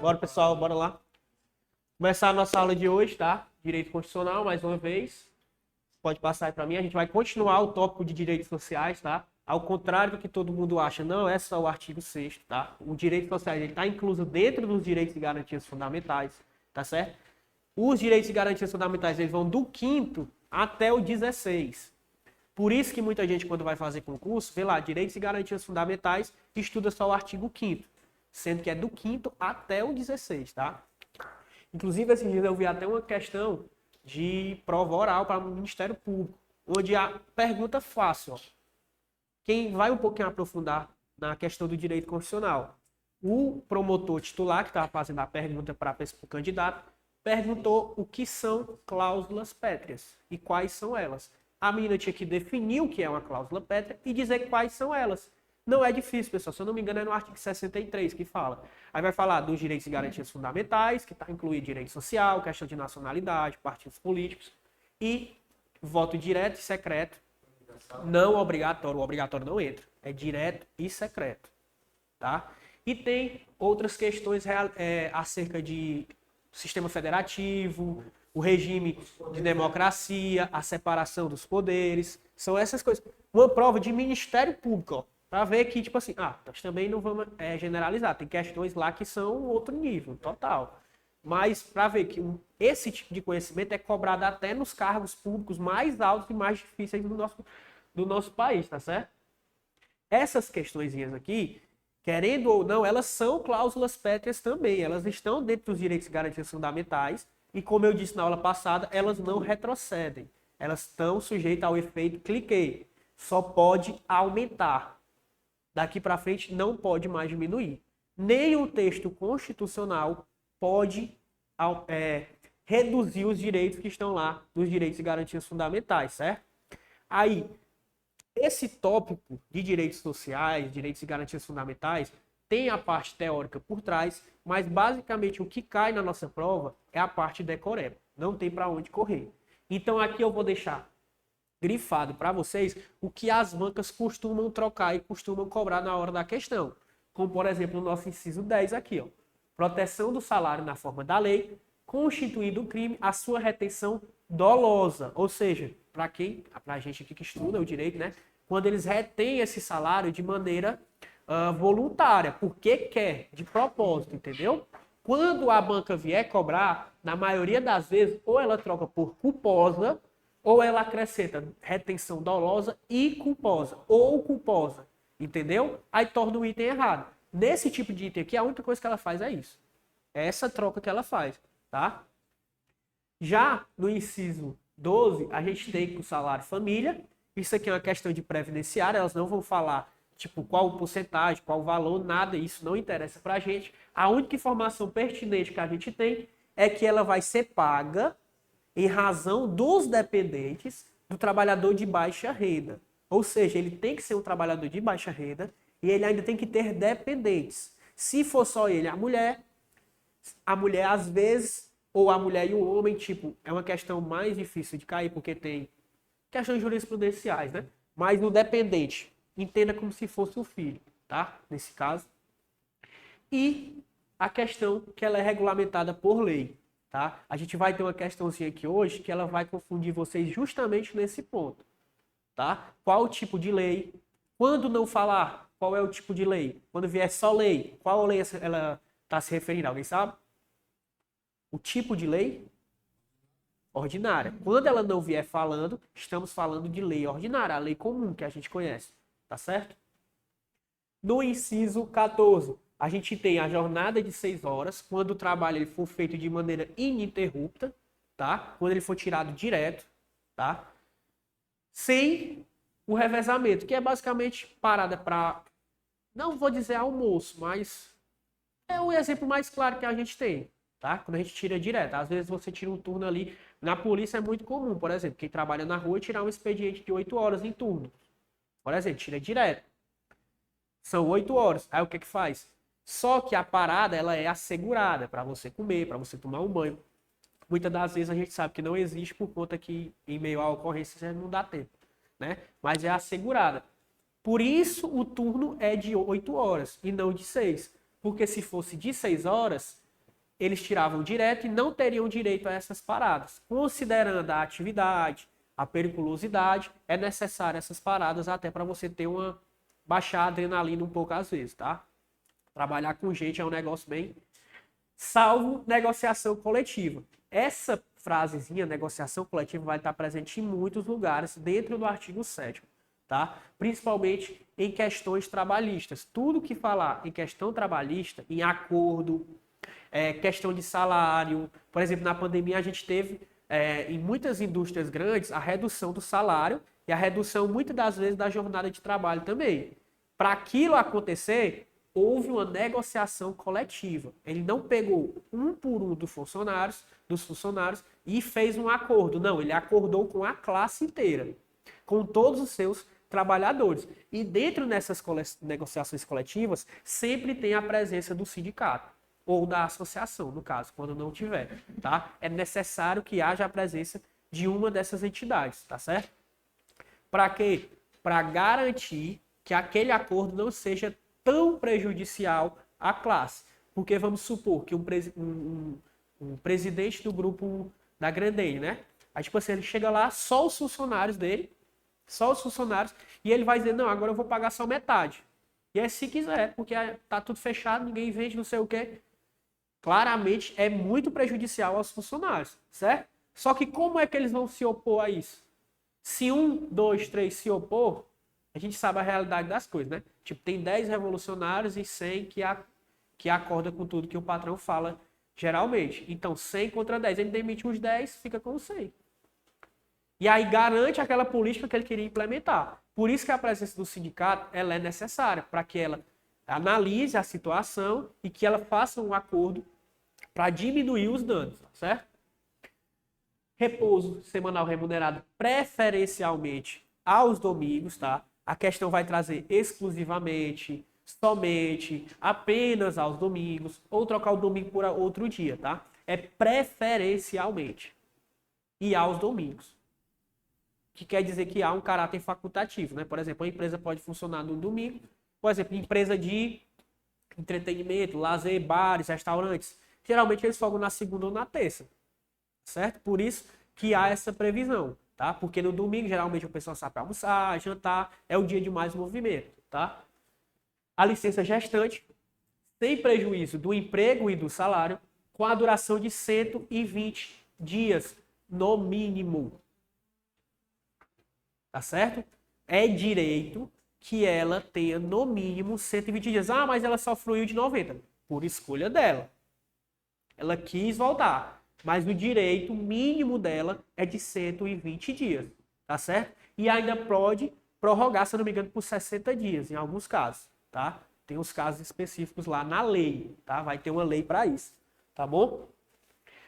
Bora, pessoal, bora lá. Começar a nossa aula de hoje, tá? Direito constitucional, mais uma vez. Pode passar aí para mim. A gente vai continuar o tópico de direitos sociais, tá? Ao contrário do que todo mundo acha, não é só o artigo 6º, tá? O direito social está incluso dentro dos direitos e garantias fundamentais, tá certo? Os direitos e garantias fundamentais eles vão do 5º até o 16. Por isso que muita gente, quando vai fazer concurso, vê lá, direitos e garantias fundamentais, estuda só o artigo 5º, sendo que é do 5º até o 16, tá? Inclusive, esses dias eu vi até uma questão de prova oral para o Ministério Público, onde a pergunta fácil, ó. Quem vai um pouquinho aprofundar na questão do direito constitucional, o promotor titular, que estava fazendo a pergunta para o candidato, perguntou o que são cláusulas pétreas e quais são elas. A menina tinha que definir o que é uma cláusula pétrea e dizer quais são elas. Não é difícil, pessoal. Se eu não me engano, é no artigo 63 que fala. Aí vai falar dos direitos e garantias fundamentais, que está incluído direito social, questão de nacionalidade, partidos políticos e voto direto e secreto. Não obrigatório. O obrigatório não entra. É direto e secreto. Tá? E tem outras questões acerca de sistema federativo, o regime de democracia, a separação dos poderes. São essas coisas. Uma prova de Ministério Público, ó. Para ver que, tipo assim, nós também não vamos generalizar. Tem questões lá que são outro nível, total. Mas para ver que esse tipo de conhecimento é cobrado até nos cargos públicos mais altos e mais difíceis do nosso país, tá certo? Essas questõezinhas aqui, querendo ou não, elas são cláusulas pétreas também. Elas estão dentro dos direitos e garantias fundamentais. E como eu disse na aula passada, elas não retrocedem. Elas estão sujeitas ao efeito cliquei. Só pode aumentar. Daqui para frente não pode mais diminuir. Nem o texto constitucional pode reduzir os direitos que estão lá nos direitos e garantias fundamentais, certo? Aí, esse tópico de direitos sociais, direitos e garantias fundamentais, tem a parte teórica por trás, mas basicamente o que cai na nossa prova é a parte decoreba. Não tem para onde correr. Então aqui eu vou deixar grifado para vocês o que as bancas costumam trocar e costumam cobrar na hora da questão. Como, por exemplo, o nosso inciso 10 aqui, ó. Proteção do salário na forma da lei, constituindo o crime a sua retenção dolosa. Ou seja, para a gente aqui que estuda o direito, né? Quando eles retêm esse salário de maneira voluntária, porque quer, de propósito, entendeu? Quando a banca vier cobrar, na maioria das vezes, ou ela troca por culposa, ou ela acrescenta retenção dolosa e culposa, ou culposa, entendeu? Aí torna o item errado. Nesse tipo de item aqui, a única coisa que ela faz é isso. É essa troca que ela faz, tá? Já no inciso 12, a gente tem o salário família. Isso aqui é uma questão de previdenciária, elas não vão falar, tipo, qual porcentagem, qual valor, nada, isso não interessa pra gente. A única informação pertinente que a gente tem é que ela vai ser paga em razão dos dependentes do trabalhador de baixa renda. Ou seja, ele tem que ser um trabalhador de baixa renda e ele ainda tem que ter dependentes. Se for só ele, a mulher às vezes, ou a mulher e o homem, tipo, é uma questão mais difícil de cair, porque tem questões jurisprudenciais, né? Mas o dependente, entenda como se fosse o filho, tá? Nesse caso. E a questão que ela é regulamentada por lei. Tá? A gente vai ter uma questãozinha aqui hoje que ela vai confundir vocês justamente nesse ponto. Tá? Qual o tipo de lei? Quando não falar qual é o tipo de lei? Quando vier só lei, qual lei ela está se referindo? Alguém sabe? O tipo de lei? Ordinária. Quando ela não vier falando, estamos falando de lei ordinária, a lei comum que a gente conhece. Tá certo? No inciso 14, a gente tem a jornada de 6 horas, quando o trabalho ele for feito de maneira ininterrupta, tá? Quando ele for tirado direto, tá? Sem o revezamento, que é basicamente parada para, não vou dizer almoço, mas é o exemplo mais claro que a gente tem, tá? Quando a gente tira direto. Às vezes você tira um turno ali, na polícia é muito comum, por exemplo, quem trabalha na rua tirar um expediente de 8 horas em turno. Por exemplo, tira direto. São 8 horas. Aí o que faz? Só que a parada ela é assegurada para você comer, para você tomar um banho. Muitas das vezes a gente sabe que não existe por conta que em meio à ocorrência não dá tempo, né? Mas é assegurada. Por isso o turno é de 8 horas e não de 6. Porque se fosse de 6 horas, eles tiravam direto e não teriam direito a essas paradas. Considerando a atividade, a periculosidade, é necessário essas paradas até para você ter uma baixar a adrenalina um pouco às vezes, tá? Trabalhar com gente é um negócio bem... Salvo negociação coletiva. Essa frasezinha, negociação coletiva, vai estar presente em muitos lugares dentro do artigo 7º, tá? Principalmente em questões trabalhistas. Tudo que falar em questão trabalhista, em acordo, questão de salário. Por exemplo, na pandemia a gente teve, em muitas indústrias grandes, a redução do salário e a redução, muitas das vezes, da jornada de trabalho também. Para aquilo acontecer, houve uma negociação coletiva. Ele não pegou um por um dos funcionários e fez um acordo. Não, ele acordou com a classe inteira, com todos os seus trabalhadores. E dentro dessas negociações coletivas, sempre tem a presença do sindicato, ou da associação, no caso, quando não tiver, tá? É necessário que haja a presença de uma dessas entidades, tá certo? Para quê? Para garantir que aquele acordo não seja tão prejudicial à classe. Porque vamos supor que um presidente do grupo da Grandene, né? Aí, tipo assim, ele chega lá, só os funcionários dele, e ele vai dizer, não, agora eu vou pagar só metade. E é se quiser, porque tá tudo fechado, ninguém vende, não sei o quê. Claramente é muito prejudicial aos funcionários, certo? Só que como é que eles vão se opor a isso? Se 1, 2, 3 se opor, a gente sabe a realidade das coisas, né? Tipo, tem 10 revolucionários e 100 que acorda com tudo que o patrão fala geralmente. Então, 100 contra 10. Ele demite os 10, fica com 100. E aí garante aquela política que ele queria implementar. Por isso que a presença do sindicato ela é necessária, para que ela analise a situação e que ela faça um acordo para diminuir os danos, certo? Repouso semanal remunerado preferencialmente aos domingos, tá? A questão vai trazer exclusivamente, somente, apenas aos domingos, ou trocar o domingo por outro dia, tá? É preferencialmente e aos domingos. Que quer dizer que há um caráter facultativo, né? Por exemplo, a empresa pode funcionar no domingo, por exemplo, empresa de entretenimento, lazer, bares, restaurantes, geralmente eles folgam na segunda ou na terça, certo? Por isso que há essa previsão, tá? Porque no domingo, geralmente, o pessoal sai para almoçar, jantar, é o dia de mais movimento, tá? A licença gestante, sem prejuízo do emprego e do salário, com a duração de 120 dias, no mínimo. Tá certo? É direito que ela tenha no mínimo 120 dias. Ah, mas ela só fruiu de 90. Por escolha dela. Ela quis voltar. Mas o direito mínimo dela é de 120 dias. Tá certo? E ainda pode prorrogar, se não me engano, por 60 dias, em alguns casos. Tá? Tem os casos específicos lá na lei. Tá? Vai ter uma lei para isso. Tá bom?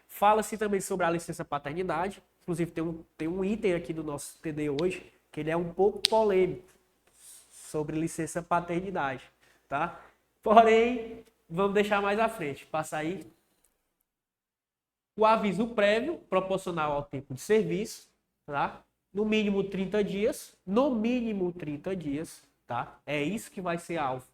Fala-se também sobre a licença paternidade. Inclusive, tem um item aqui do nosso TD hoje, que ele é um pouco polêmico, sobre licença paternidade, tá? Porém, vamos deixar mais à frente. Passa aí. O aviso prévio, proporcional ao tempo de serviço, tá? No mínimo 30 dias. No mínimo 30 dias, tá? É isso que vai ser alvo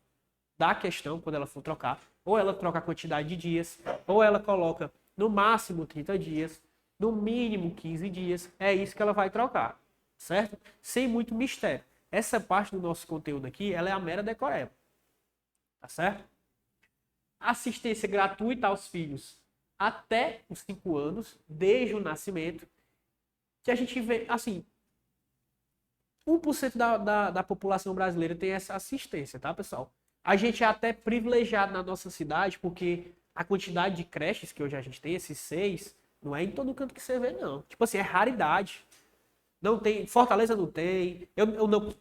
da questão quando ela for trocar. Ou ela troca a quantidade de dias, ou ela coloca no máximo 30 dias, no mínimo 15 dias. É isso que ela vai trocar, certo? Sem muito mistério. Essa parte do nosso conteúdo aqui, ela é a mera decoreba. Tá certo? Assistência gratuita aos filhos até os 5 anos, desde o nascimento, que a gente vê, assim, 1% da população brasileira tem essa assistência, tá, pessoal? A gente é até privilegiado na nossa cidade, porque a quantidade de creches que hoje a gente tem, esses 6, não é em todo canto que você vê, não. Tipo assim, é raridade. Não tem, Fortaleza não tem. Eu não,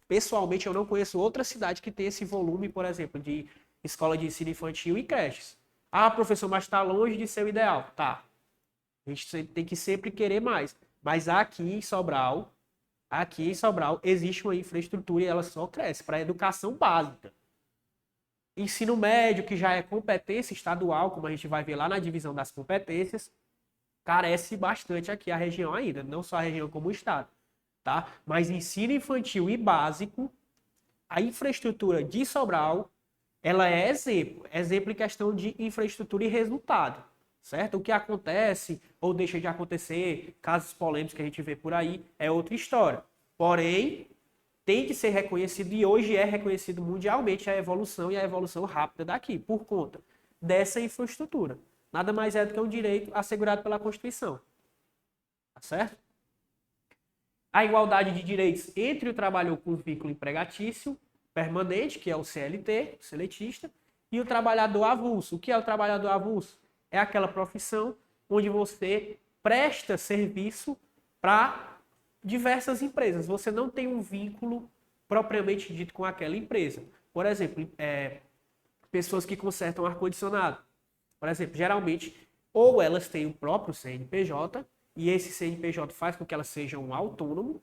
pessoalmente, eu não conheço outra cidade que tenha esse volume, por exemplo, de escola de ensino infantil e creches. Ah, professor, mas está longe de ser o ideal. Tá. A gente tem que sempre querer mais. Mas aqui em Sobral, existe uma infraestrutura e ela só cresce para a educação básica. Ensino médio, que já é competência estadual, como a gente vai ver lá na divisão das competências, carece bastante aqui a região ainda, não só a região como o estado, tá? Mas ensino infantil e básico, a infraestrutura de Sobral ela é exemplo. Exemplo em questão de infraestrutura e resultado, certo? O que acontece ou deixa de acontecer, casos polêmicos que a gente vê por aí, é outra história. Porém, tem que ser reconhecido e hoje é reconhecido mundialmente a evolução e a evolução rápida daqui, por conta dessa infraestrutura. Nada mais é do que um direito assegurado pela Constituição. Tá certo? A igualdade de direitos entre o trabalhador com vínculo empregatício permanente, que é o CLT, o seletista, e o trabalhador avulso. O que é o trabalhador avulso? É aquela profissão onde você presta serviço para diversas empresas. Você não tem um vínculo propriamente dito com aquela empresa. Por exemplo, pessoas que consertam ar-condicionado. Por exemplo, geralmente, ou elas têm o próprio CNPJ, e esse CNPJ faz com que elas sejam um autônomo,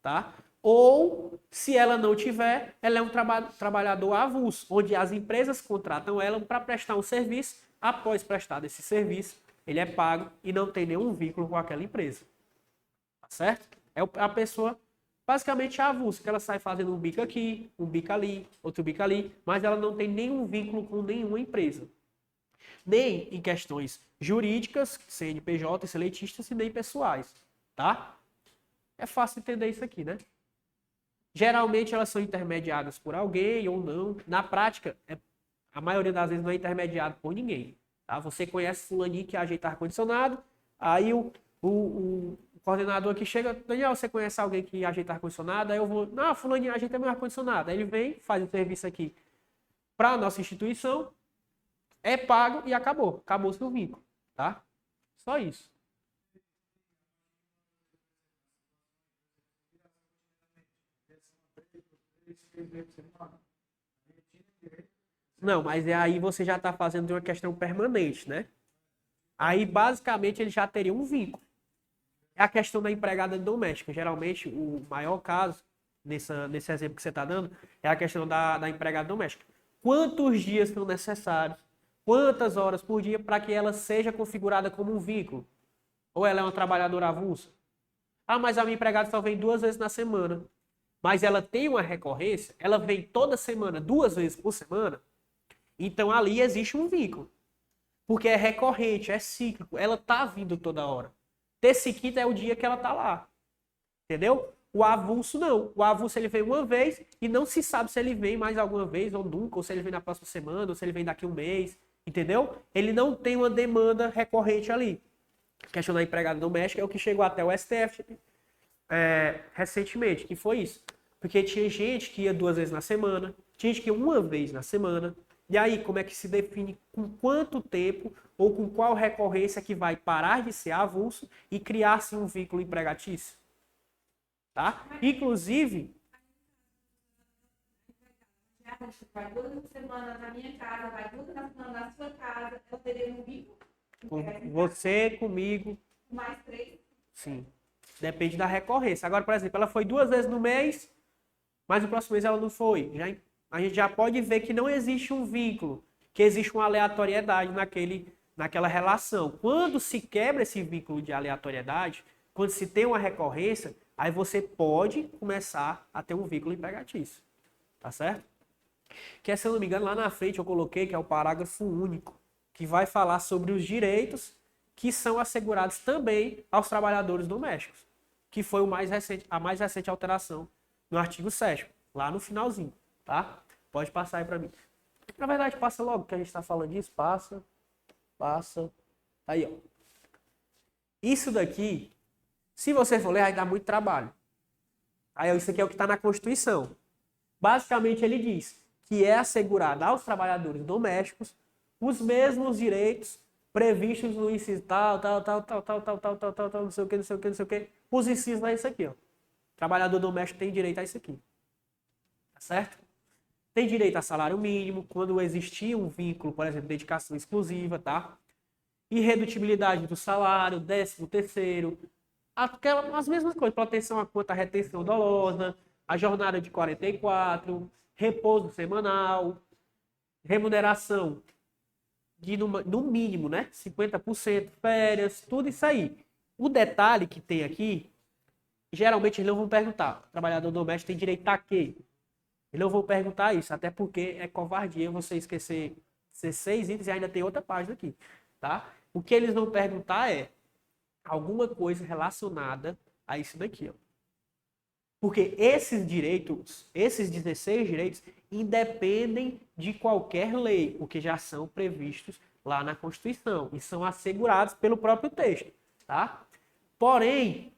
tá? Ou, se ela não tiver, ela é um trabalhador avulso, onde as empresas contratam ela para prestar um serviço. Após prestar esse serviço, ele é pago e não tem nenhum vínculo com aquela empresa. Tá certo? É a pessoa basicamente avulsa, que ela sai fazendo um bico aqui, um bico ali, outro bico ali, mas ela não tem nenhum vínculo com nenhuma empresa. Nem em questões jurídicas, CNPJ, seletistas, e nem pessoais, tá? É fácil entender isso aqui, né? Geralmente elas são intermediadas por alguém ou não. Na prática, a maioria das vezes não é intermediado por ninguém, tá? Você conhece fulaninho que ajeita ar-condicionado, aí o coordenador aqui chega, Daniel, você conhece alguém que ajeita ar-condicionado? Aí eu vou, não, fulaninho ajeita meu ar-condicionado. Aí ele vem, faz o serviço aqui para a nossa instituição, é pago e acabou. Acabou o seu vínculo, tá? Só isso. Não, mas aí você já está fazendo de uma questão permanente, né? Aí, basicamente, ele já teria um vínculo. É a questão da empregada doméstica. Geralmente, o maior caso, nesse exemplo que você está dando, é a questão da empregada doméstica. Quantos dias são necessários? Quantas horas por dia para que ela seja configurada como um vínculo? Ou ela é uma trabalhadora avulsa? Ah, mas a minha empregada só vem 2 vezes na semana. Mas ela tem uma recorrência, ela vem toda semana, 2 vezes por semana. Então ali existe um vínculo. Porque é recorrente, é cíclico, ela tá vindo toda hora. Terça e quinta é o dia que ela tá lá. Entendeu? O avulso não. O avulso ele vem uma vez e não se sabe se ele vem mais alguma vez ou nunca, ou se ele vem na próxima semana, ou se ele vem daqui um mês. Entendeu? Ele não tem uma demanda recorrente ali. A questão da empregada doméstica é o que chegou até o STF recentemente, que foi isso. Porque tinha gente que ia 2 vezes na semana, tinha gente que ia uma vez na semana. E aí, como é que se define com quanto tempo ou com qual recorrência que vai parar de ser avulso e criar-se um vínculo empregatício? Tá? Inclusive, vai 2 semanas na minha casa, vai 2 semanas na sua casa, eu teria um vínculo. com você, comigo, Mais 3. sim. Depende da recorrência. Agora, por exemplo, ela foi 2 vezes no mês, mas no próximo mês ela não foi. A gente já pode ver que não existe um vínculo, que existe uma aleatoriedade naquela relação. Quando se quebra esse vínculo de aleatoriedade, quando se tem uma recorrência, aí você pode começar a ter um vínculo empregatício. Tá certo? Que, se eu não me engano, lá na frente eu coloquei que é o parágrafo único, que vai falar sobre os direitos que são assegurados também aos trabalhadores domésticos, que foi a mais recente alteração no artigo 7º, lá no finalzinho, tá? Pode passar aí para mim. Na verdade, passa logo que a gente está falando disso, passa. Aí, ó. Isso daqui, se você for ler, vai dar muito trabalho. Aí, isso aqui é o que está na Constituição. Basicamente, ele diz que é assegurado aos trabalhadores domésticos os mesmos direitos previstos no inciso tal, não sei o que. Os incisos é isso aqui, ó. Trabalhador doméstico tem direito a isso aqui. Tá certo? Tem direito a salário mínimo, quando existir um vínculo, por exemplo, dedicação exclusiva, tá? Irredutibilidade do salário, 13º, as mesmas coisas, proteção quanto à retenção dolosa, a jornada de 44, repouso semanal, remuneração de no mínimo, né? 50%, férias, tudo isso aí. O detalhe que tem aqui, geralmente eles não vão perguntar, o trabalhador doméstico tem direito a quê? Eu não vou perguntar isso, até porque é covardia você esquecer 16 itens e ainda tem outra página aqui, tá? O que eles vão perguntar é alguma coisa relacionada a isso daqui, ó. Porque esses direitos, esses 16 direitos, independem de qualquer lei, porque já são previstos lá na Constituição e são assegurados pelo próprio texto, tá? Porém,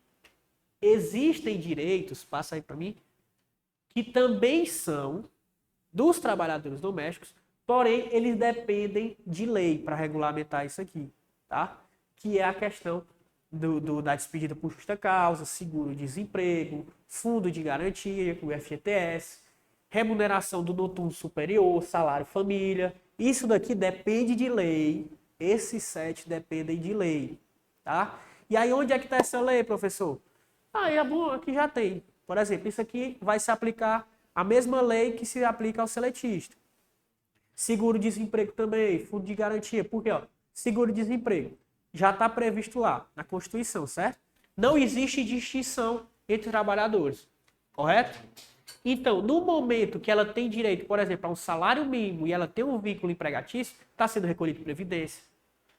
existem direitos, passa aí para mim, que também são dos trabalhadores domésticos, porém eles dependem de lei para regulamentar isso aqui, tá? Que é a questão da despedida por justa causa, seguro-desemprego, fundo de garantia, o FGTS, remuneração do noturno superior, salário família. Isso daqui depende de lei. Esses 7 dependem de lei, tá? E aí onde é que está essa lei, professor? Aí é bom, aqui já tem. Por exemplo, isso aqui vai se aplicar a mesma lei que se aplica ao seletista. Seguro-desemprego também, fundo de garantia. Por quê? Seguro-desemprego já está previsto lá na Constituição, certo? Não existe distinção entre trabalhadores, correto? Então, no momento que ela tem direito, por exemplo, a um salário mínimo e ela tem um vínculo empregatício, está sendo recolhido Previdência,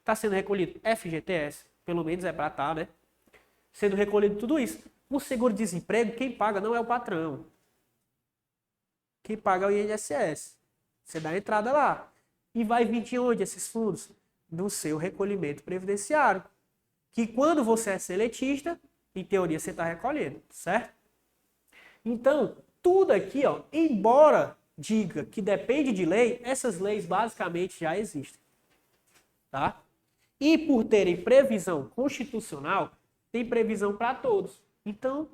está sendo recolhido FGTS, pelo menos é para estar, né? Sendo recolhido tudo isso. O seguro-desemprego, quem paga não é o patrão. Quem paga é o INSS. Você dá a entrada lá. E vai vir de onde esses fundos? Do seu recolhimento previdenciário. Que quando você é seletista, em teoria você está recolhendo, certo? Então, tudo aqui, ó, embora diga que depende de lei, essas leis basicamente já existem. Tá? E por terem previsão constitucional, tem previsão para todos. Então,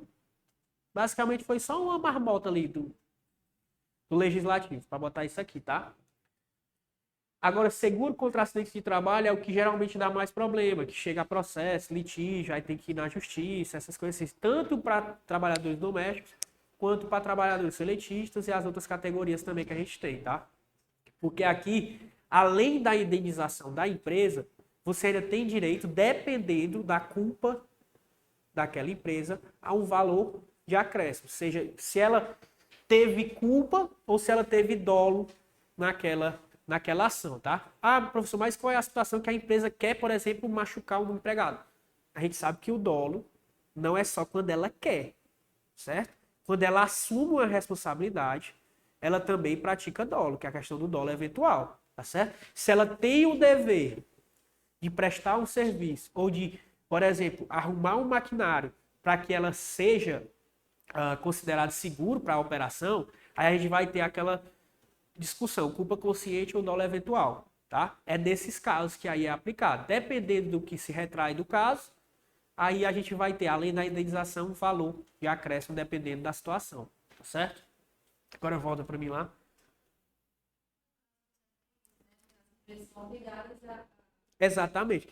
basicamente foi só uma marmota ali do legislativo, para botar isso aqui, tá? Agora, seguro contra acidentes de trabalho é o que geralmente dá mais problema, que chega a processo, litígio, aí tem que ir na justiça, essas coisas assim, tanto para trabalhadores domésticos, quanto para trabalhadores seletistas e as outras categorias também que a gente tem, tá? Porque aqui, além da indenização da empresa, você ainda tem direito, dependendo da culpa daquela empresa, a um valor de acréscimo. Seja, se ela teve culpa ou se ela teve dolo naquela ação, tá? Ah, professor, mas qual é a situação que a empresa quer, por exemplo, machucar um empregado? A gente sabe que o dolo não é só quando ela quer, certo? Quando ela assume uma responsabilidade, ela também pratica dolo, que é a questão do dolo eventual, tá certo? Se ela tem o dever de prestar um serviço ou de, por exemplo, arrumar um maquinário para que ela seja considerado seguro para a operação, aí a gente vai ter aquela discussão, culpa consciente ou dolo eventual, tá? É nesses casos que aí é aplicado. Dependendo do que se retrai do caso, aí a gente vai ter, além da indenização, um valor de acréscimo dependendo da situação, tá certo? Agora volta para mim lá. Exatamente.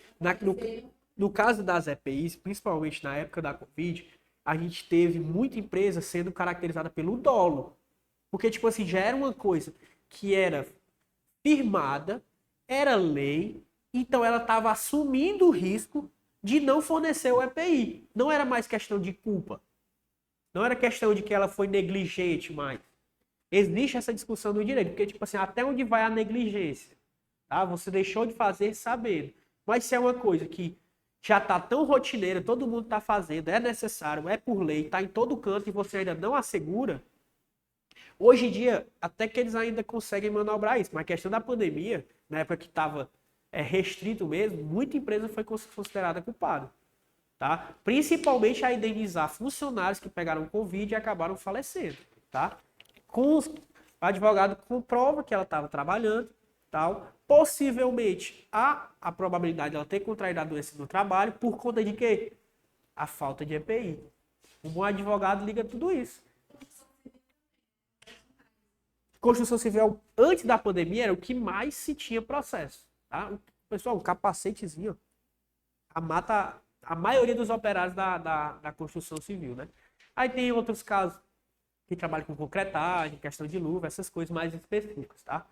No caso das EPIs, principalmente na época da Covid, a gente teve muita empresa sendo caracterizada pelo dolo. Porque, tipo assim, já era uma coisa que era firmada, era lei, então ela estava assumindo o risco de não fornecer o EPI. Não era mais questão de culpa. Não era questão de que ela foi negligente mais. Existe essa discussão do direito, porque, tipo assim, até onde vai a negligência? Tá? Você deixou de fazer sabendo. Mas se é uma coisa que já está tão rotineira, todo mundo está fazendo, é necessário, é por lei, está em todo canto e você ainda não assegura, hoje em dia, até que eles ainda conseguem manobrar isso, mas a questão da pandemia, na época que estava restrito mesmo, muita empresa foi considerada culpada. Tá? Principalmente a indenizar funcionários que pegaram Covid e acabaram falecendo. Tá? O advogado comprova que ela estava trabalhando, tal. Possivelmente há a probabilidade de ela ter contraído a doença no trabalho por conta de quê? A falta de EPI. Um bom advogado liga tudo isso. Construção civil, antes da pandemia, era o que mais se tinha processo. Tá? Pessoal, um capacetezinho, a maioria dos operários da construção civil, né? Aí tem outros casos que trabalham com concretagem, questão de luva, essas coisas mais específicas, tá?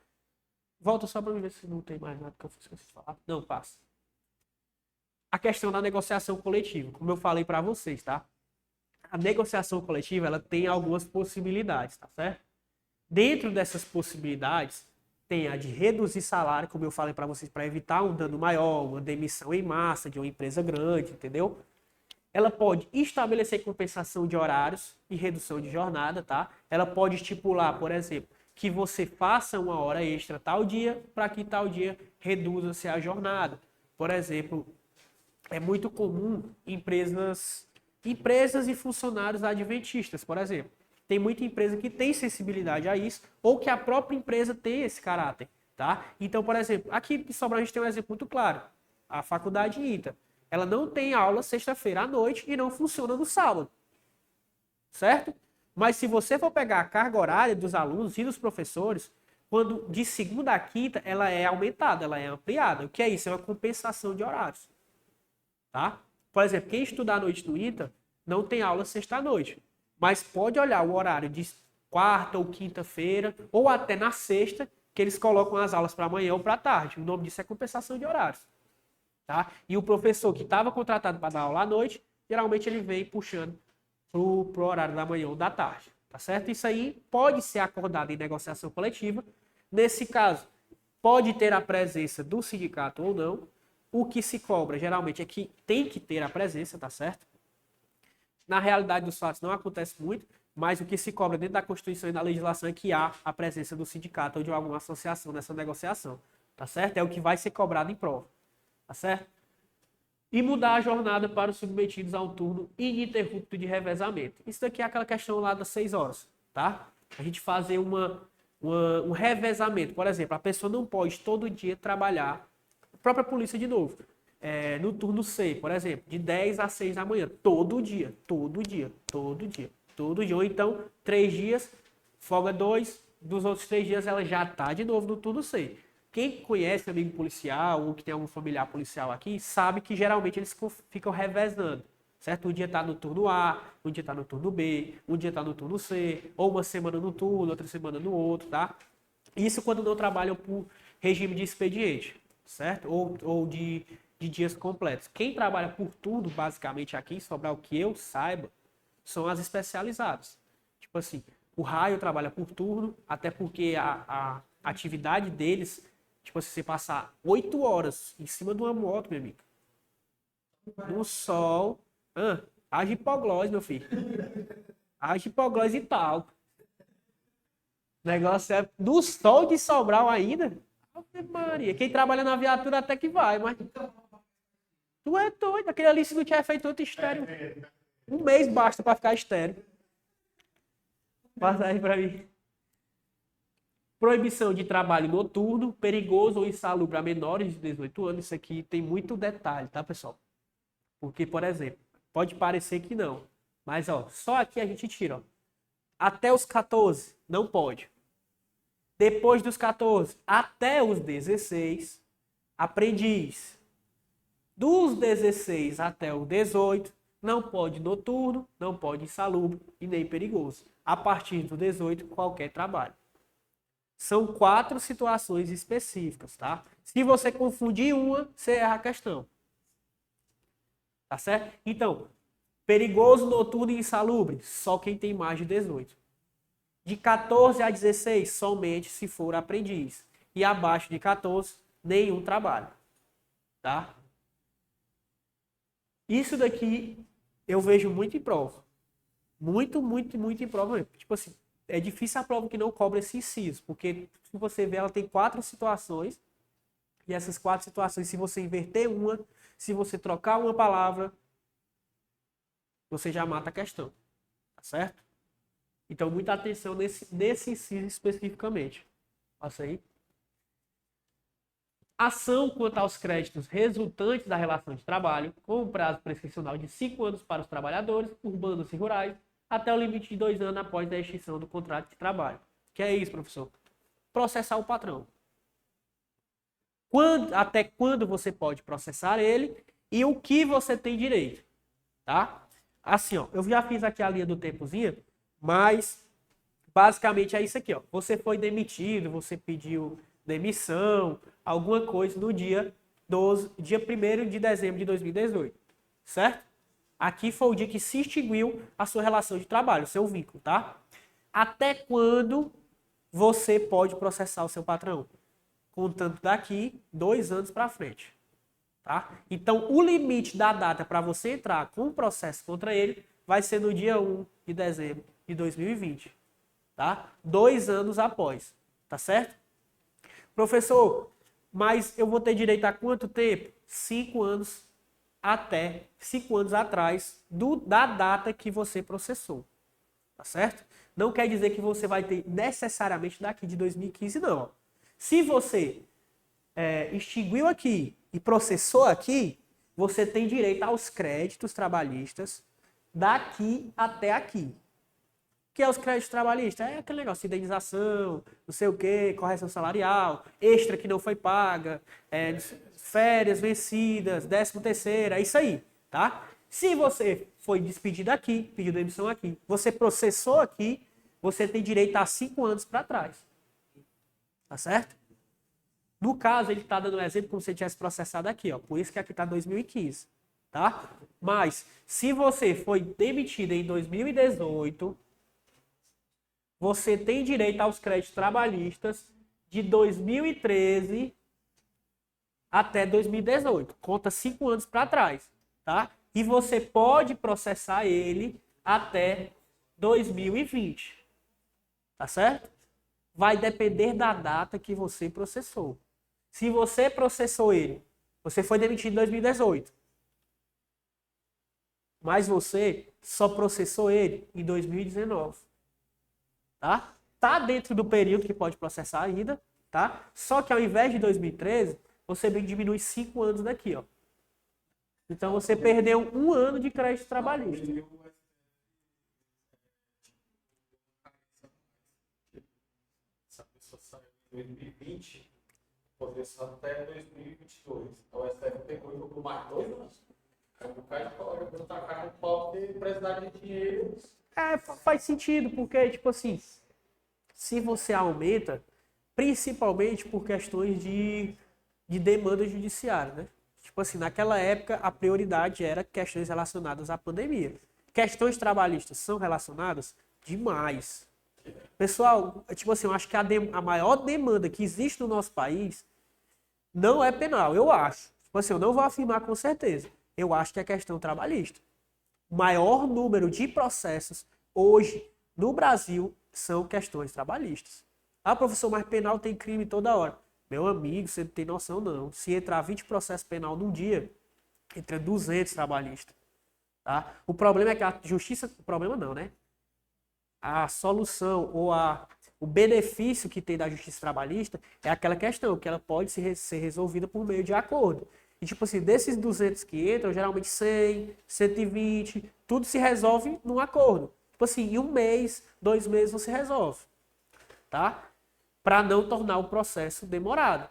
Volta só para ver se não tem mais nada que eu esqueci de falar. Não, passa. A questão da negociação coletiva, como eu falei para vocês, tá? A negociação coletiva, ela tem algumas possibilidades, tá certo? Dentro dessas possibilidades, tem a de reduzir salário, como eu falei para vocês, para evitar um dano maior, uma demissão em massa de uma empresa grande, entendeu? Ela pode estabelecer compensação de horários e redução de jornada, tá? Ela pode estipular, por exemplo, que você faça uma hora extra tal dia, para que tal dia reduza-se a jornada. Por exemplo, é muito comum empresas e funcionários adventistas, por exemplo. Tem muita empresa que tem sensibilidade a isso, ou que a própria empresa tem esse caráter, tá? Então, por exemplo, aqui em Sobral a gente tem um exemplo muito claro. A faculdade ITA, ela não tem aula sexta-feira à noite e não funciona no sábado, certo? Mas se você for pegar a carga horária dos alunos e dos professores, quando de segunda a quinta, ela é aumentada, ela é ampliada. O que é isso? É uma compensação de horários, tá? Por exemplo, quem estudar à noite no ITA não tem aula sexta à noite, mas pode olhar o horário de quarta ou quinta-feira, ou até na sexta, que eles colocam as aulas para amanhã ou para tarde. O nome disso é compensação de horários, tá? E o professor que estava contratado para dar aula à noite, geralmente ele vem puxando pro horário da manhã ou da tarde, tá certo? Isso aí pode ser acordado em negociação coletiva. Nesse caso, pode ter a presença do sindicato ou não. O que se cobra, geralmente, é que tem que ter a presença, tá certo? Na realidade dos fatos não acontece muito, mas o que se cobra dentro da Constituição e da legislação é que há a presença do sindicato ou de alguma associação nessa negociação, tá certo? É o que vai ser cobrado em prova, tá certo? E mudar a jornada para os submetidos a um turno ininterrupto de revezamento. Isso daqui é aquela questão lá das 6 horas, tá? A gente fazer um revezamento. Por exemplo, a pessoa não pode todo dia trabalhar, a própria polícia de novo, no turno C, por exemplo, de 10 às 6 da manhã, todo dia, todo dia, todo dia, todo dia. Ou então, 3 dias, folga 2, dos outros 3 dias ela já está de novo no turno C. Quem conhece amigo policial ou que tem algum familiar policial aqui, sabe que geralmente eles ficam revezando, certo? Um dia está no turno A, um dia está no turno B, um dia está no turno C, ou uma semana no turno, outra semana no outro, tá? Isso quando não trabalham por regime de expediente, certo? Ou de dias completos. Quem trabalha por turno, basicamente aqui em Sobral, que eu saiba, são as especializadas. Tipo assim, o raio trabalha por turno, até porque a atividade deles, tipo assim, você passar 8 horas em cima de uma moto, meu amigo, no sol, haja hipoglose, meu filho. Haja hipoglose e tal. O negócio é do sol de Sobral ainda. Ave Maria, quem trabalha na viatura até que vai, mas tu é doido. Aquele ali, se não tiver feito outro estéreo, um mês basta pra ficar estéreo. Passa aí pra mim. Proibição de trabalho noturno, perigoso ou insalubre a menores de 18 anos. Isso aqui tem muito detalhe, tá, pessoal? Porque, por exemplo, pode parecer que não. Mas, ó, só aqui a gente tira, ó. Até os 14, não pode. Depois dos 14, até os 16, aprendiz. Dos 16 até os 18, não pode noturno, não pode insalubre e nem perigoso. A partir do 18, qualquer trabalho. São 4 situações específicas, tá? Se você confundir uma, você erra a questão. Tá certo? Então, perigoso, noturno e insalubre, só quem tem mais de 18. De 14 a 16, somente se for aprendiz. E abaixo de 14, nenhum trabalho. Tá? Isso daqui eu vejo muito em prova. Muito, muito, muito em prova mesmo. Tipo assim, é difícil a prova que não cobra esse inciso, porque se você ver, ela tem 4 situações, e essas 4 situações, se você inverter uma, se você trocar uma palavra, você já mata a questão, tá certo? Então, muita atenção nesse inciso especificamente. Passa aí. Ação quanto aos créditos resultantes da relação de trabalho, com um prazo prescricional de 5 anos para os trabalhadores, urbanos e rurais, até o limite de 2 anos após a extinção do contrato de trabalho. Que é isso, professor? Processar o patrão. Até quando você pode processar ele e o que você tem direito, tá? Assim, ó, eu já fiz aqui a linha do tempozinho, mas basicamente é isso aqui, ó. Você foi demitido, você pediu demissão, alguma coisa no dia 1º de dezembro de 2018, certo? Aqui foi o dia que se extinguiu a sua relação de trabalho, o seu vínculo, tá? Até quando você pode processar o seu patrão, contando daqui 2 anos para frente. Tá? Então, o limite da data para você entrar com um processo contra ele vai ser no dia 1 de dezembro de 2020. Tá? 2 anos após. Tá certo? Professor, mas eu vou ter direito a quanto tempo? 5 anos até 5 anos atrás da data que você processou. Tá certo? Não quer dizer que você vai ter necessariamente daqui de 2015, não. Se você extinguiu aqui e processou aqui, você tem direito aos créditos trabalhistas daqui até aqui. O que é os créditos trabalhistas? É aquele negócio de indenização, não sei o quê, correção salarial, extra que não foi paga, férias vencidas, 13º, é isso aí, tá? Se você foi despedido aqui, pediu demissão aqui, você processou aqui, você tem direito a 5 anos para trás. Tá certo? No caso, ele está dando um exemplo como se ele tivesse processado aqui, ó. Por isso que aqui está 2015, tá? Mas, se você foi demitido em 2018, você tem direito aos créditos trabalhistas de 2013 até 2018. Conta 5 anos para trás, tá? E você pode processar ele até 2020, tá certo? Vai depender da data que você processou. Se você processou ele, você foi demitido em 2018, mas você só processou ele em 2019, tá? Tá dentro do período que pode processar ainda, tá? Só que ao invés de 2013, você diminui 5 anos daqui, ó. Então você perdeu 1 ano de crédito trabalhista. Essa pessoa saiu em 2020, processou até 2022. Então o STF pegou e jogou mais 2 anos. Aí o cara coloca para tacar no pau de precisar de dinheiro. Faz sentido, porque, tipo assim, se você aumenta, principalmente por questões de demanda judiciária, né? Tipo assim, naquela época a prioridade era questões relacionadas à pandemia. Questões trabalhistas são relacionadas demais. Pessoal, tipo assim, eu acho que a maior demanda que existe no nosso país não é penal, eu acho. Tipo assim, eu não vou afirmar com certeza. Eu acho que é questão trabalhista. O maior número de processos hoje no Brasil são questões trabalhistas. Ah, professor, mas penal tem crime toda hora. Meu amigo, você não tem noção não. Se entrar 20 processos penal num dia, entra 200 trabalhistas. Tá? O problema é que a justiça... O problema não, né? A solução ou o benefício que tem da justiça trabalhista é aquela questão, que ela pode ser resolvida por meio de acordo. E tipo assim, desses 200 que entram, geralmente 100, 120, tudo se resolve num acordo. Tipo assim, em 1 mês, 2 meses você resolve. Tá? Para não tornar o processo demorado.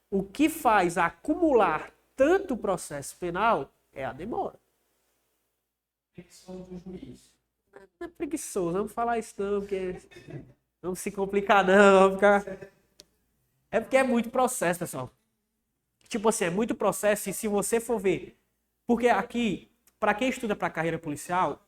O que faz acumular tanto processo penal é a demora. Ficção do juiz. Não é preguiçoso, não vamos falar isso não, porque vamos se complicar não, vamos ficar... É porque é muito processo, pessoal. Tipo assim, é muito processo e se você for ver... Porque aqui, para quem estuda para carreira policial,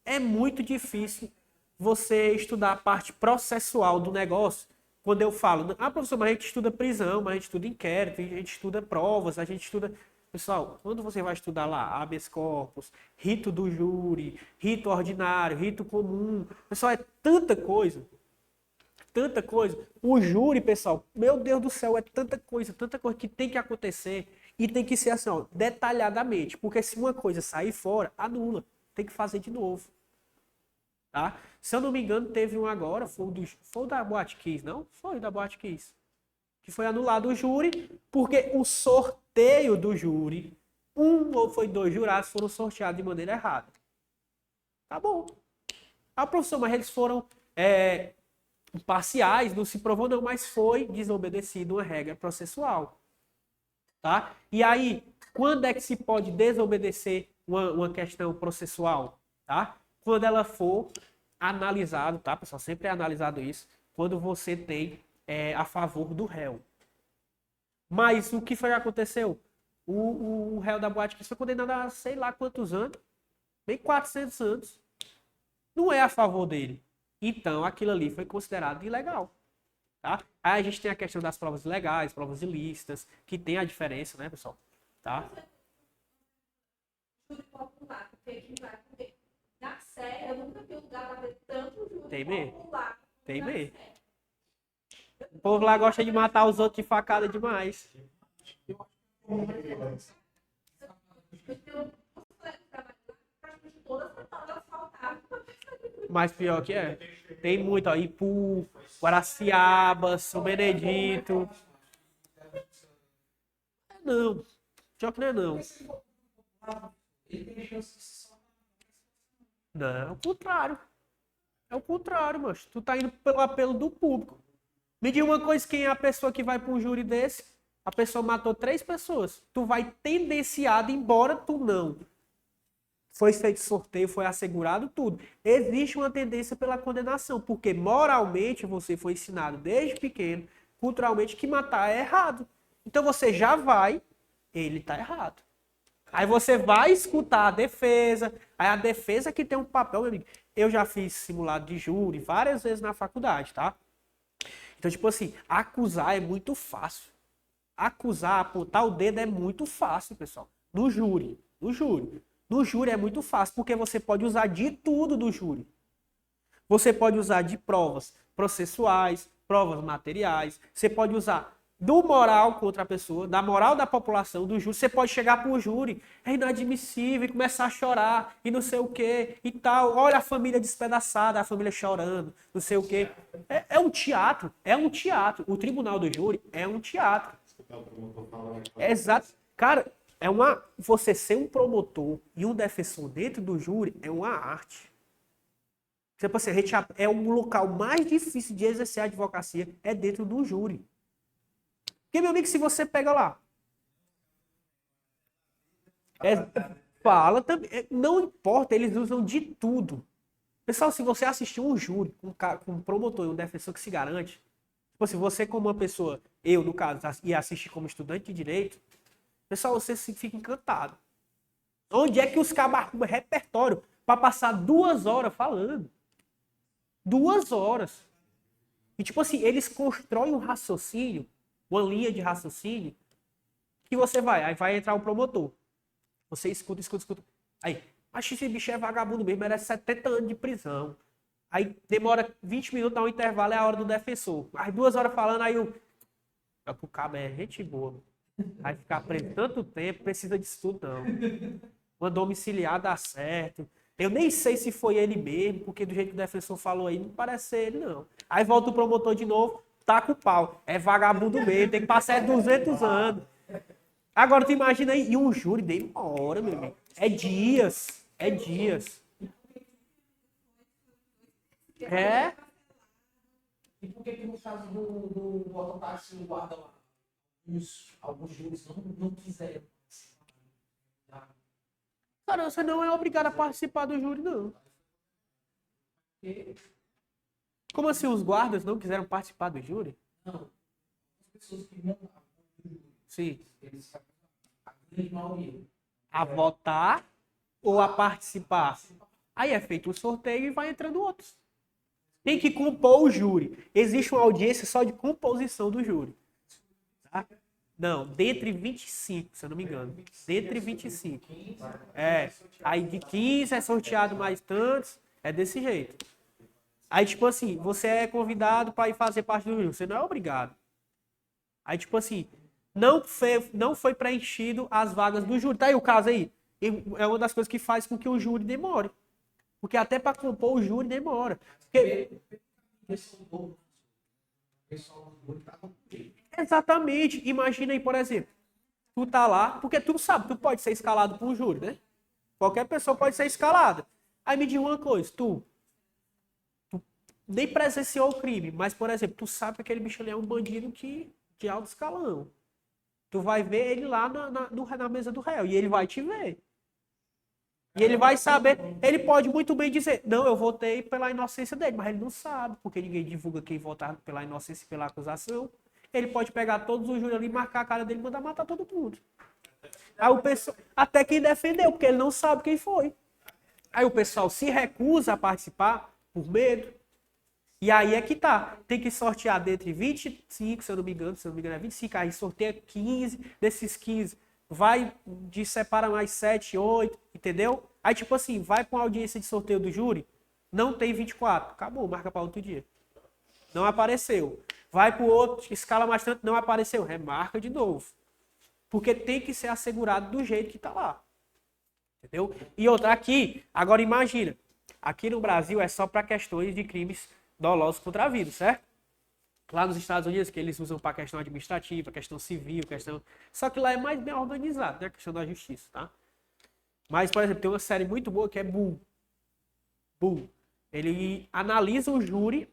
é muito difícil você estudar a parte processual do negócio. Quando eu falo, professor, mas a gente estuda prisão, mas a gente estuda inquérito, a gente estuda provas, a gente estuda... Pessoal, quando você vai estudar lá habeas corpus, rito do júri, rito ordinário, rito comum, pessoal, é tanta coisa. Tanta coisa. O júri, pessoal, meu Deus do céu, é tanta coisa que tem que acontecer e tem que ser assim, ó, detalhadamente. Porque se uma coisa sair fora, anula. Tem que fazer de novo. Tá? Se eu não me engano, teve um agora, foi o da Boate Kiss, não? Foi o da Boate Kiss. Que foi anulado o júri, porque o sorteio do júri, 1 ou foi 2 jurados foram sorteados de maneira errada. Tá bom. Ah, professor, mas eles foram parciais, não se provou não, mas foi desobedecido uma regra processual. Tá? E aí, quando é que se pode desobedecer uma questão processual? Tá? Quando ela for analisado, tá, pessoal? Sempre é analisado isso, quando você tem a favor do réu. Mas o que foi que aconteceu? O réu da Boate Kiss foi condenado a sei lá quantos anos, bem 400 anos. Não é a favor dele. Então, aquilo ali foi considerado ilegal. tá? Aí a gente tem a questão das provas legais, provas ilícitas, que tem a diferença, né, pessoal? Tá? Júri popular, porque quem vai poder. Na série, eu nunca vi lugar para ter tanto júri Tem mesmo. popular. Tem na mesmo. série. O povo lá gosta de matar os outros de facada demais. Eu tenho duas colegas que trabalham lá, praticamente todas as semanas faltavam. Mas pior que é. Tem muito, ó. Ipu, Guaraciaba, São Benedito. Não. Pior que não é não. Não, é o contrário. É o contrário, mas tu tá indo pelo apelo do público. Me diga uma coisa, quem é a pessoa que vai para um júri desse? A pessoa matou 3 pessoas. Tu vai tendenciado, embora tu não. Foi feito sorteio, foi assegurado tudo. Existe uma tendência pela condenação, porque moralmente você foi ensinado desde pequeno, culturalmente, que matar é errado. Então você já vai, ele tá errado. Aí você vai escutar a defesa, aí a defesa que tem um papel, meu amigo. Eu já fiz simulado de júri várias vezes na faculdade, tá? Então, tipo assim, acusar é muito fácil. Acusar, apontar o dedo é muito fácil, pessoal. No júri. No júri é muito fácil, porque você pode usar de tudo do júri. Você pode usar de provas processuais, provas materiais. Você pode usar do moral contra a pessoa, da moral da população, do júri. Você pode chegar para o júri, é inadmissível, e começar a chorar, e não sei o que, e tal. Olha a família despedaçada, a família chorando, não sei o que. É um teatro, é um teatro. O tribunal do júri é um teatro. É exato. Cara, você ser um promotor e um defensor dentro do júri é uma arte. Tipo assim, é um local mais difícil de exercer a advocacia, é dentro do júri. Porque, meu amigo, se você pega lá, fala também, não importa, eles usam de tudo. Pessoal, se você assistir um júri com um promotor e um defensor que se garante, tipo assim, você como uma pessoa, eu no caso, e assistir como estudante de direito, pessoal, você fica encantado. Onde é que os cabas arrumam repertório para passar 2 horas falando? 2 horas. E tipo assim, eles constroem um raciocínio, uma linha de raciocínio, que você aí vai entrar o promotor. Você escuta. Aí, acho que esse bicho é vagabundo mesmo, merece 70 anos de prisão. Aí demora 20 minutos, dá um intervalo, é a hora do defensor. As 2 horas falando, aí o cabo é gente boa. Vai ficar preso tanto tempo, precisa disso tudo não. Uma domiciliar dá certo. Eu nem sei se foi ele mesmo, porque do jeito que o defensor falou aí, não parece ser ele não. Aí volta o promotor de novo, taca o pau. É vagabundo mesmo, tem que passar 200 anos. Agora tu imagina aí, e um júri demora, meu amigo. É dias. É. E por que no caso do mototáxi o guarda lá? Alguns júris não quiseram. Cara, você não é obrigado a participar do júri, não. Como assim os guardas não quiseram participar do júri? Não. As pessoas que não estavam no júri, Sim. eles a grande maioria. A votar ou a participar? Aí é feito um sorteio e vai entrando outros. Tem que compor o júri. Existe uma audiência só de composição do júri. Tá? Não, dentre 25, se eu não me engano. Dentre 25. Aí de 15 é sorteado mais tantos. É desse jeito. Aí, tipo assim, você é convidado para ir fazer parte do júri. Você não é obrigado. Aí, tipo assim, não foi preenchido as vagas do júri. Tá aí o caso aí. É uma das coisas que faz com que o júri demore. Porque até para compor o júri demora. Porque... Exatamente. Imagina aí, por exemplo, tu tá lá, porque tu sabe, tu pode ser escalado por um júri, né? Qualquer pessoa pode ser escalada. Aí me diz uma coisa, tu nem presenciou o crime, mas, por exemplo, tu sabe que aquele bicho ali é um bandido de alto escalão. Tu vai ver ele lá na mesa do réu e ele vai te ver. E ele vai saber, ele pode muito bem dizer, não, eu votei pela inocência dele, mas ele não sabe, porque ninguém divulga quem votar pela inocência e pela acusação. Ele pode pegar todos os júris ali, marcar a cara dele e mandar matar todo mundo. Aí o pessoal, até quem defendeu, porque ele não sabe quem foi. Aí o pessoal se recusa a participar por medo. E aí é que tá. Tem que sortear dentre 25, se eu não me engano é 25, aí sorteia 15, desses 15 vai de separa mais 7, 8, entendeu? Aí tipo assim, vai para uma audiência de sorteio do júri, não tem 24, acabou, marca para outro dia. Não apareceu. Vai para o outro, escala mais tanto, não apareceu, remarca de novo. Porque tem que ser assegurado do jeito que tá lá. Entendeu? E outra, aqui, agora imagina, aqui no Brasil é só para questões de crimes dolosos contra a vida, certo? Lá nos Estados Unidos, que eles usam para questão administrativa, questão civil, questão... Só que lá é mais bem organizado, né? A questão da justiça, tá? Mas, por exemplo, tem uma série muito boa que é Bull. Bull. Ele analisa o júri.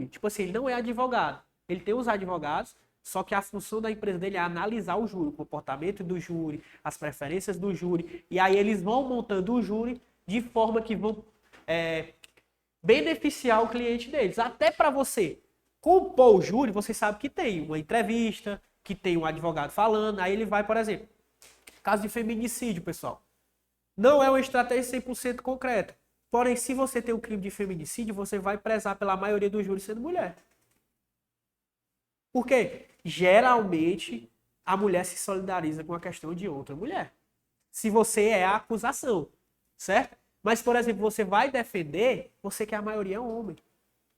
Tipo assim, ele não é advogado. Ele tem os advogados, só que a função da empresa dele é analisar o júri, o comportamento do júri, as preferências do júri. E aí eles vão montando o júri de forma que vão beneficiar o cliente deles. Até para você compor o júri, você sabe que tem uma entrevista, que tem um advogado falando. Aí ele vai, por exemplo, caso de feminicídio, pessoal. Não é uma estratégia 100% concreta. Porém, se você tem um crime de feminicídio, você vai prezar pela maioria dos júris sendo mulher. Por quê? Geralmente, a mulher se solidariza com a questão de outra mulher. Se você é a acusação, certo? Mas, por exemplo, você vai defender, você quer a maioria é homem.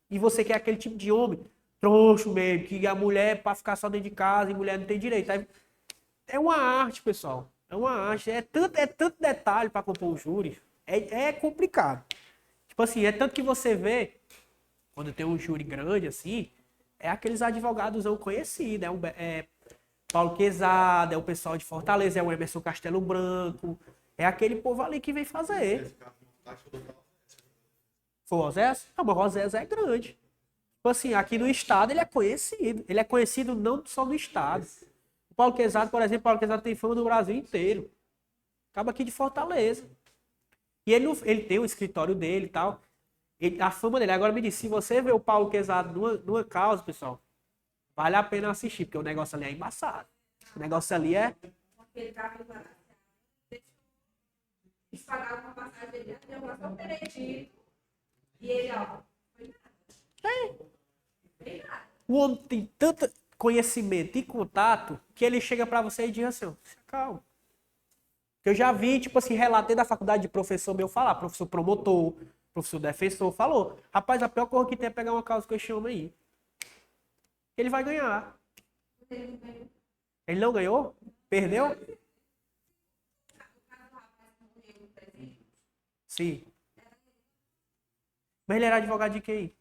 E você quer aquele tipo de homem troncho mesmo, que a mulher é para ficar só dentro de casa e mulher não tem direito. É uma arte, pessoal. É uma arte. É tanto detalhe para compor o júri. É complicado. Tipo assim, é tanto que você vê, quando tem um júri grande assim, é aqueles advogados não conhecidos. É Paulo Quezada, é o pessoal de Fortaleza, é o Emerson Castelo Branco. É aquele povo ali que vem fazer. Foi o Osés? Não, mas o Osés é grande. Tipo assim, aqui no estado ele é conhecido. Ele é conhecido não só no estado. O Paulo Quezada, por exemplo, Paulo Quezada tem fama no Brasil inteiro. Acaba aqui de Fortaleza. E ele tem o escritório dele e tal. A fama dele. Agora me diz, se você vê o Paulo Quezada numa causa, pessoal, vale a pena assistir, porque o negócio ali é embaçado. O negócio ali é... Aquele carro eles pagavam uma passagem dele, deu uma só perdido. E ele, ó, foi nada. Foi nada. O homem tem tanto conhecimento e contato que ele chega pra você e diz assim, ó, se acalma. Eu já vi, tipo assim, relatei da faculdade de professor meu falar, professor promotor, professor defensor, falou, rapaz, a pior coisa que tem é pegar uma causa com esse homem aí. Ele vai ganhar. Ele não ganhou? Perdeu? Sim. Mas ele era advogado de quem?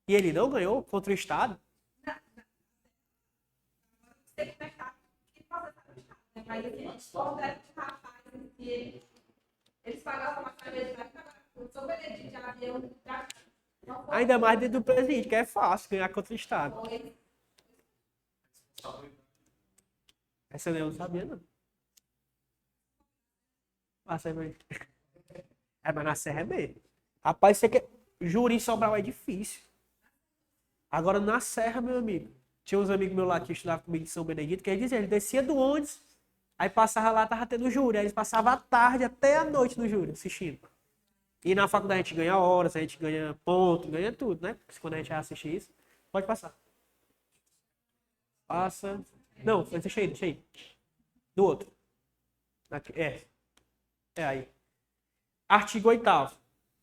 E ele não ganhou contra o Estado? Mas eles consideram que rapaz, eles pagavam uma cabeça sou benedito de avião. Ainda mais dentro do presídio, que é fácil ganhar contra o Estado. Essa eu não sabia, não. Passa aí. Mas na Serra é mesmo. Rapaz, você quer... Júri em Sobral é difícil. Agora na Serra, meu amigo. Tinha uns amigos meus lá que estudavam comigo em São Benedito, que eles diziam, ele descia do ônibus, aí passava lá, tava tendo júri. Aí eles passavam a tarde até a noite no júri, assistindo. E na faculdade a gente ganha horas, a gente ganha ponto, ganha tudo, né? Porque quando a gente vai assistir isso, pode passar. Passa. Não, deixa aí. Do outro. Aqui, é aí. Artigo 8º.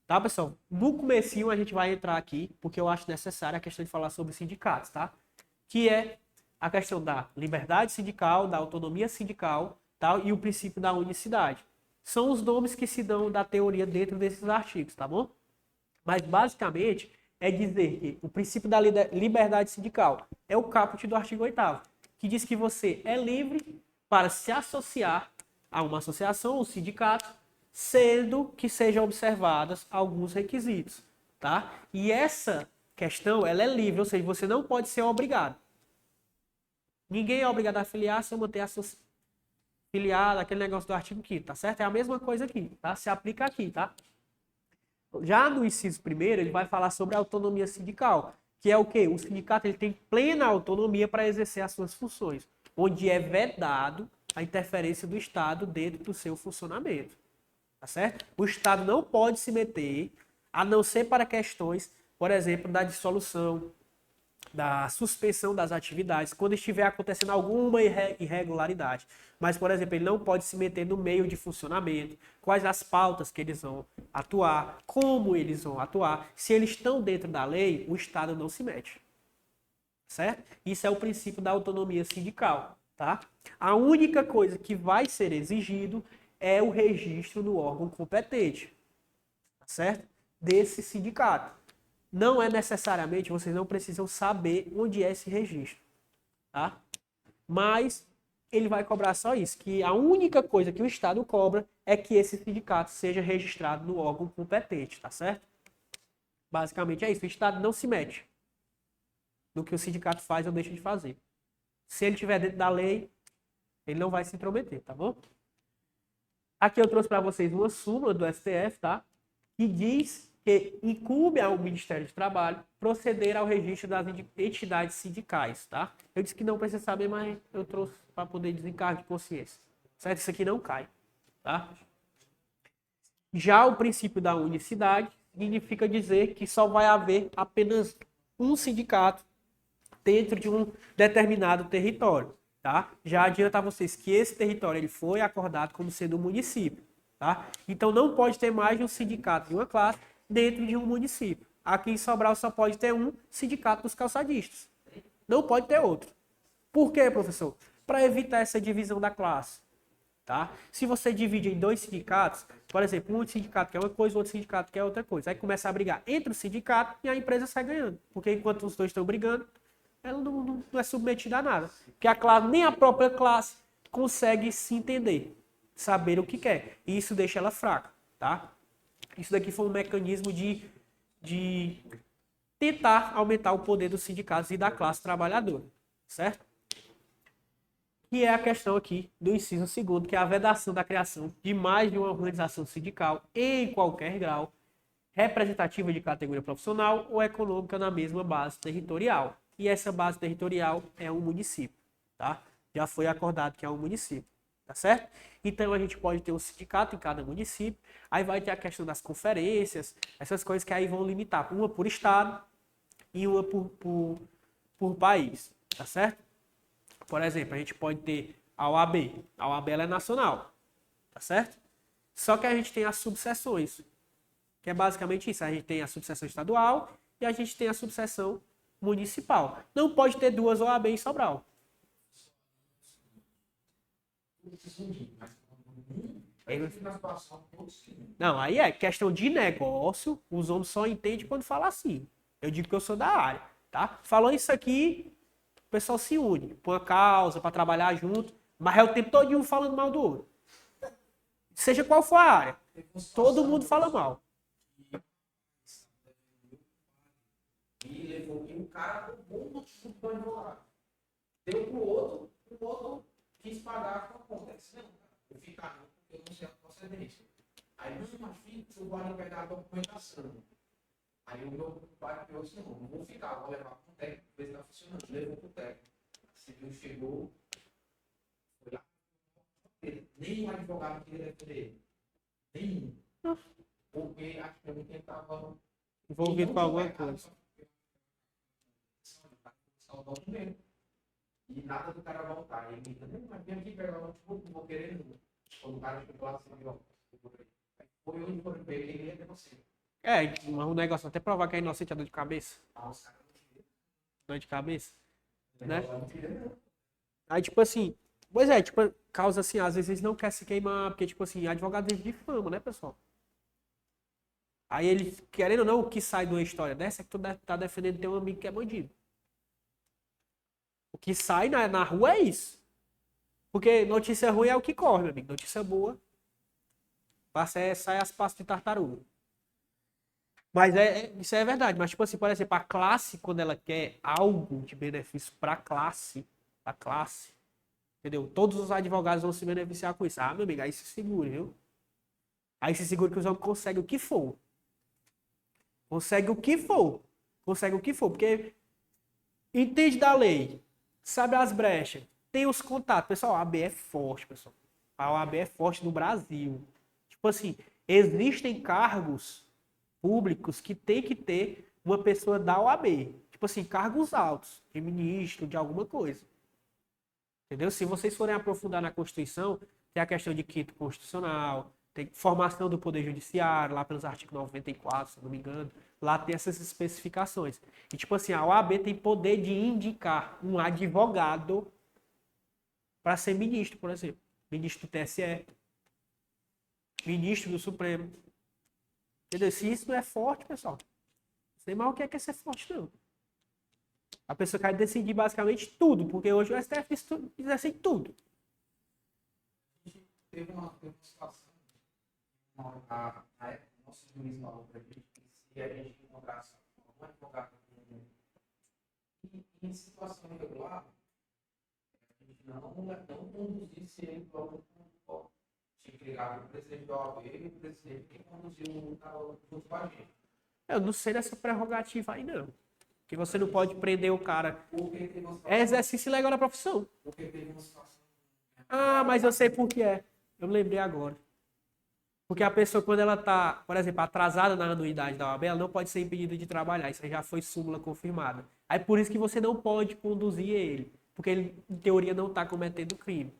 Tá, pessoal? No comecinho a gente vai entrar aqui, porque eu acho necessária a questão de falar sobre sindicatos, tá? Que é a questão da liberdade sindical, da autonomia sindical, tá? E o princípio da unicidade. São os nomes que se dão da teoria dentro desses artigos, tá bom? Mas basicamente é dizer que o princípio da liberdade sindical é o caput do artigo 8º, que diz que você é livre para se associar a uma associação, um sindicato, sendo que sejam observadas alguns requisitos, tá? E essa questão, ela é livre, ou seja, você não pode ser obrigado. Ninguém é obrigado a afiliar se eu manter afiliado, aquele negócio do artigo 5º, tá certo? É a mesma coisa aqui, tá? Se aplica aqui, tá? Já no inciso 1º, ele vai falar sobre a autonomia sindical, que é o quê? O sindicato ele tem plena autonomia para exercer as suas funções, onde é vedado a interferência do Estado dentro do seu funcionamento. tá certo? O Estado não pode se meter, a não ser para questões, por exemplo, da dissolução, da suspensão das atividades, quando estiver acontecendo alguma irregularidade. Mas, por exemplo, ele não pode se meter no meio de funcionamento, quais as pautas que eles vão atuar, como eles vão atuar. Se eles estão dentro da lei, o Estado não se mete. Certo? Isso é o princípio da autonomia sindical, tá? A única coisa que vai ser exigido é o registro no órgão competente, certo? Desse sindicato. Não é necessariamente, vocês não precisam saber onde é esse registro, tá? Mas ele vai cobrar só isso, que a única coisa que o Estado cobra é que esse sindicato seja registrado no órgão competente, tá certo? Basicamente é isso, o Estado não se mete no que o sindicato faz ou deixa de fazer. Se ele estiver dentro da lei, ele não vai se intrometer, tá bom? Aqui eu trouxe para vocês uma súmula do STF, tá? Que diz que incumbe ao Ministério do Trabalho proceder ao registro das entidades sindicais, tá? Eu disse que não precisa saber, mas eu trouxe para poder desencargo de consciência. Certo? Isso aqui não cai, tá? Já o princípio da unicidade significa dizer que só vai haver apenas um sindicato dentro de um determinado território, tá? Já adianta a vocês que esse território ele foi acordado como sendo um município, tá? Então não pode ter mais de um sindicato de uma classe dentro de um município. Aqui em Sobral só pode ter um sindicato dos calçadistas. Não pode ter outro. Por quê, professor? Para evitar essa divisão da classe, tá? Se você divide em dois sindicatos, por exemplo, um sindicato quer uma coisa, o outro sindicato quer outra coisa. Aí começa a brigar entre o sindicato e a empresa sai ganhando. Porque enquanto os dois estão brigando, ela não é submetida a nada. Porque a classe, nem a própria classe consegue se entender, saber o que quer. E isso deixa ela fraca, tá? Isso daqui foi um mecanismo de tentar aumentar o poder dos sindicatos e da classe trabalhadora, certo? Que é a questão aqui do inciso 2º, que é a vedação da criação de mais de uma organização sindical em qualquer grau, representativa de categoria profissional ou econômica na mesma base territorial. E essa base territorial é um município, tá? Já foi acordado que é um município, tá certo? Então a gente pode ter um sindicato em cada município, aí vai ter a questão das conferências, essas coisas que aí vão limitar, uma por estado e uma por país, tá certo? Por exemplo, a gente pode ter a OAB, a OAB ela é nacional, tá certo? Só que a gente tem as subseções, que é basicamente isso, a gente tem a subseção estadual e a gente tem a subseção municipal. Não pode ter duas OAB em Sobral. Não, aí é questão de negócio, os homens só entendem quando fala assim. Eu digo que eu sou da área, tá? Falou isso aqui, o pessoal se une por uma causa, para trabalhar junto, mas é o tempo todo um falando mal do outro. Seja qual for a área, todo mundo fala mal. E levou que o cara roubou um monte de advogado. Deu pro outro, o outro quis pagar com a conta. Ele disse, não, cara, vou ficar não, porque eu não sei a procedência. Aí, não, mas filho, eu vou ali pegar a documentação. Aí o meu pai pegou assim, não vou ficar, vou levar pro técnico, ver se tá funcionando. Levou pro técnico. A civil chegou, foi lá. Nem o advogado queria defender ele. Nenhum. Porque acho que ele estava Envolvido com alguma coisa. O documento. E nada do cara voltar. E ele disse, não, mas vem aqui pegar o notebook, não vou querer não. Quando o cara chegou lá, assim, ó, foi onde foram ver, ele ia ter você. É, mas o negócio até provar que é inocente é dor de cabeça. Nossa, Dor de cabeça. né? Aí, tipo assim, pois é, tipo, causa assim, às vezes eles não querem se queimar, porque, tipo assim, advogado vive de fama, né, pessoal? Aí eles, querendo ou não, o que sai de uma história dessa é que tu tá defendendo teu amigo que é bandido. O que sai na rua é isso. Porque notícia ruim é o que corre, meu amigo. Notícia boa, sai as pastas de tartaruga. Mas isso é verdade. Mas, tipo assim, por exemplo, a classe, quando ela quer algo de benefício pra classe, entendeu? Todos os advogados vão se beneficiar com isso. Ah, meu amigo, aí se segure, viu? Aí se segura que os homens conseguem o que for. Consegue o que for. Porque entende da lei, sabe as brechas, tem os contatos. Pessoal, a OAB é forte, pessoal. A OAB é forte no Brasil. Tipo assim, existem cargos públicos que tem que ter uma pessoa da OAB. Tipo assim, cargos altos, de ministro, de alguma coisa. Entendeu? Se vocês forem aprofundar na Constituição, tem a questão de quinto constitucional, tem formação do Poder Judiciário, lá pelos artigos 94, se eu não me engano. Lá tem essas especificações. E tipo assim, a OAB tem poder de indicar um advogado para ser ministro, por exemplo. Ministro do TSE, ministro do Supremo. Entendeu? Se isso não é forte, pessoal, não sei mais o que é ser forte, não. A pessoa quer decidir basicamente tudo, porque hoje o STF decide tudo. Teve uma situação, na época, o nosso juiz falou para a gente que se a gente encontrasse um advogado em situação irregular, a gente não conduzisse ele para o público. Tinha que ligar para o presidente da OAB e o presidente que conduziu junto com a gente. Eu não sei dessa prerrogativa aí, não. Que você não pode prender o cara. Porque teve uma situação, É exercício legal da profissão. porque teve uma situação. Ah, mas eu sei por que é. Eu me lembrei agora. Porque a pessoa, quando ela está, por exemplo, atrasada na anuidade da OAB, ela não pode ser impedida de trabalhar. Isso aí já foi súmula confirmada. Aí por isso que você não pode conduzir ele. Porque ele, em teoria, não está cometendo crime.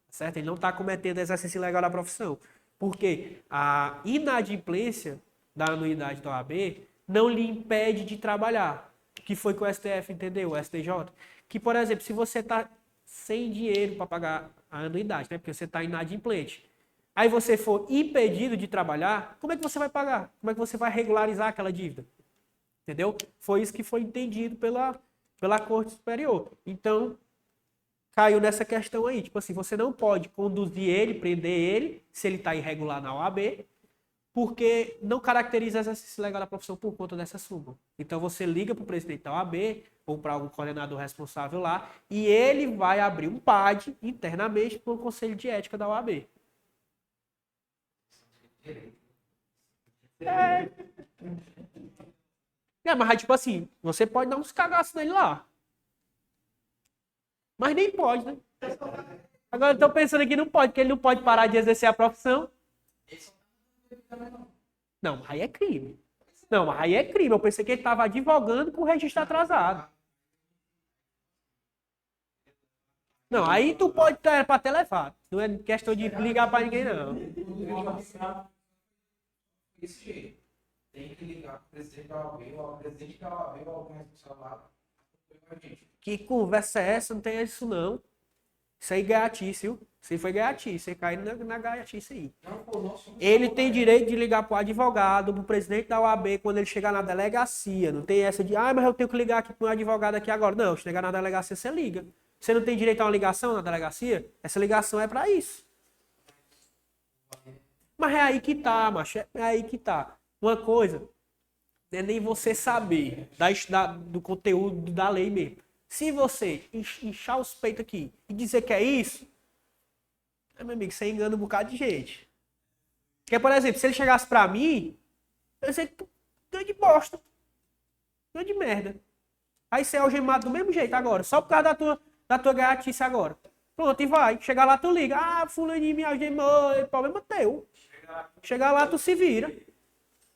Certo? Ele não está cometendo exercício ilegal da profissão. Porque a inadimplência da anuidade da OAB não lhe impede de trabalhar. Que foi que o STF entendeu, o STJ. Que, por exemplo, se você está sem dinheiro para pagar a anuidade, né? Porque você está inadimplente. Aí você for impedido de trabalhar, como é que você vai pagar? Como é que você vai regularizar aquela dívida? Entendeu? Foi isso que foi entendido pela Corte Superior. Então, caiu nessa questão aí. Tipo assim, você não pode conduzir ele, prender ele, se ele está irregular na OAB, porque não caracteriza exercício legal da profissão por conta dessa súmula. Então você liga para o presidente da OAB ou para algum coordenador responsável lá e ele vai abrir um PAD internamente para o Conselho de Ética da OAB. Mas aí, tipo assim, você pode dar uns cagaços nele lá. Mas nem pode, né? Agora eu tô pensando aqui, não pode, porque ele não pode parar de exercer a profissão. Não, aí é crime. Não, aí é crime. Eu pensei que ele estava advogando com o registro atrasado. Não, aí tu pode ter para ter levado. Não é questão de ligar para ninguém, não. Desse jeito. Tem que ligar para o presidente da OAB, ou ao presidente da OAB, ou alguém responsável lá. Que conversa é essa? Não tem isso, não. Isso aí é gaiatice, viu? Isso aí foi gaiatice. Você caiu na gaiatice aí. Ele tem direito de ligar para o advogado, para o presidente da OAB, quando ele chegar na delegacia. Não tem essa de, mas eu tenho que ligar aqui para um advogado aqui agora. Não, chegar na delegacia, você liga. Você não tem direito a uma ligação na delegacia? Essa ligação é para isso. Mas é aí que tá, macho. É aí que tá. Uma coisa, não é nem você saber do conteúdo da lei mesmo. Se você inchar os peitos aqui e dizer que é isso, meu amigo, você engana um bocado de gente. Porque, por exemplo, se ele chegasse pra mim, eu ia dizer que tu deu de bosta. Deu de merda. Aí você é algemado do mesmo jeito agora, só por causa da tua gaiatice agora. Pronto, e vai. Chegar lá, tu liga. Fulaninho me algemou, é problema teu. Chegar lá, tu se vira.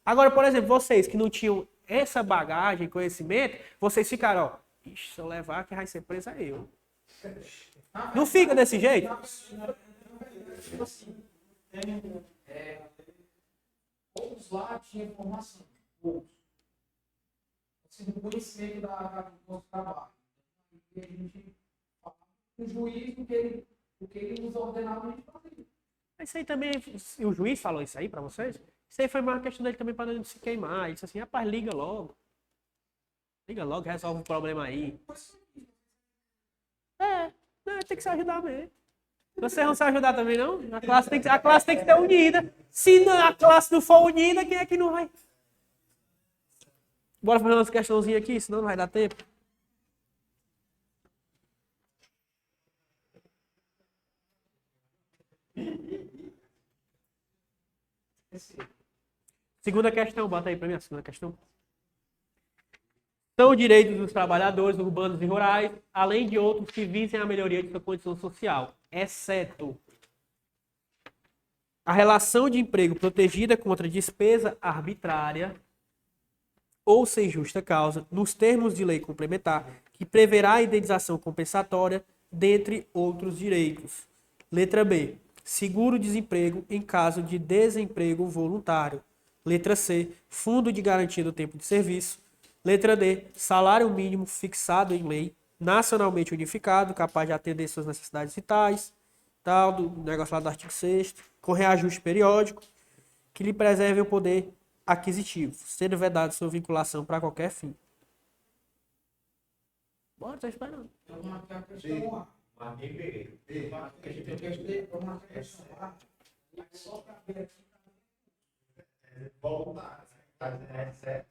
Agora, por exemplo, vocês que não tinham essa bagagem, conhecimento, vocês ficaram, ó, ixi, se eu levar, quem vai ser preso é eu. Não fica desse jeito? Poucos lá tinham informação. Poucos. Assim, do conhecimento do nosso trabalho. E a gente fala com o juiz o que ele nos ordenava a gente fazer. Isso aí também, o juiz falou isso aí pra vocês? Isso aí foi uma questão dele também para não se queimar. Ele disse assim, rapaz, liga logo. Liga logo, resolve o problema aí. Tem que se ajudar mesmo. Vocês vão se ajudar também, não? A classe tem que ser unida. Se a classe não for unida, quem é que não vai? Bora fazer umas questãozinhas aqui, senão não vai dar tempo. Segunda questão, bota aí pra mim a segunda questão. São direitos dos trabalhadores urbanos e rurais, além de outros que visem a melhoria de sua condição social, exceto A relação de emprego protegida contra despesa arbitrária ou sem justa causa, nos termos de lei complementar, que preverá a indenização compensatória, dentre outros direitos. Letra B. Seguro-desemprego em caso de desemprego voluntário. Letra C. Fundo de garantia do tempo de serviço. Letra D. Salário mínimo fixado em lei, nacionalmente unificado, capaz de atender suas necessidades vitais, tal, do negócio lá do artigo 6º, com reajuste periódico, que lhe preserve o poder aquisitivo, sendo vedado sua vinculação para qualquer fim. Bora, tá esperando. Vamos marcar a questão A. A gente vamos marcar a questão A. Só para ver aqui.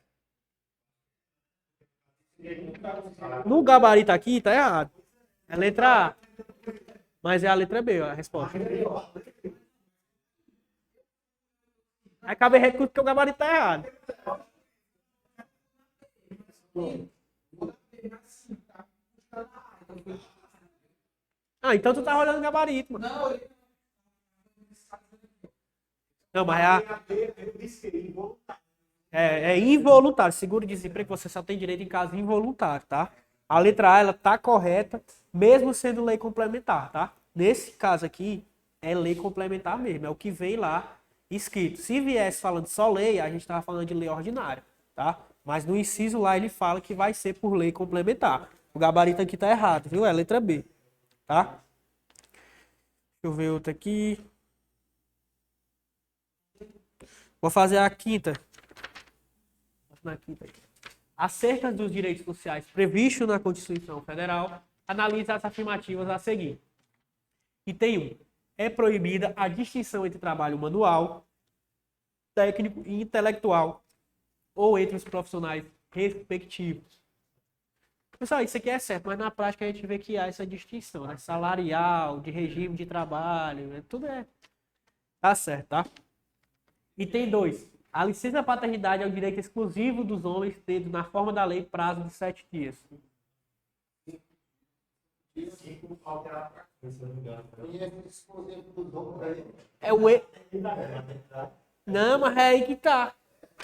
No gabarito aqui tá errado. É letra A. Mas é a letra B, ó, a resposta. Aí cabe recurso porque o gabarito tá errado. Ah, então tu tá olhando o gabarito, mano. Não, mas é involuntário. Seguro-desemprego você só tem direito em caso involuntário, tá? A letra A, ela tá correta, mesmo sendo lei complementar, tá? Nesse caso aqui, é lei complementar mesmo. É o que vem lá escrito. Se viesse falando só lei, a gente tava falando de lei ordinária, tá? Mas no inciso lá, ele fala que vai ser por lei complementar. O gabarito aqui tá errado, viu? É letra B, tá? Deixa eu ver outra aqui. Vou fazer a quinta. Acerca dos direitos sociais previstos na Constituição Federal, analisa as afirmativas a seguir. Item 1. É proibida a distinção entre trabalho manual, técnico e intelectual, ou entre os profissionais respectivos. Pessoal, isso aqui é certo, mas na prática a gente vê que há essa distinção, né? Salarial, de regime de trabalho, né? Tudo é... Tá certo, tá? Item 2. A licença paternidade é o direito exclusivo dos homens, tendo na forma da lei prazo de 7 dias. É o erro. Não, mas é aí que tá.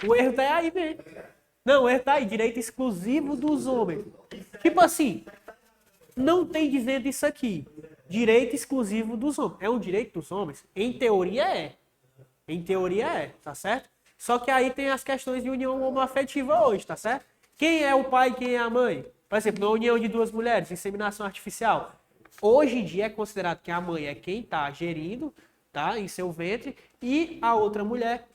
O erro tá aí mesmo. Não, o erro tá aí. Direito exclusivo dos homens. Tipo assim, não tem dizendo isso aqui. Direito exclusivo dos homens. É um direito dos homens? Em teoria é. Em teoria é, tá certo? Só que aí tem as questões de união homoafetiva hoje, tá certo? Quem é o pai e quem é a mãe? Por exemplo, na união de duas mulheres, inseminação artificial. Hoje em dia é considerado que a mãe é quem está gerindo, tá, em seu ventre, e a outra mulher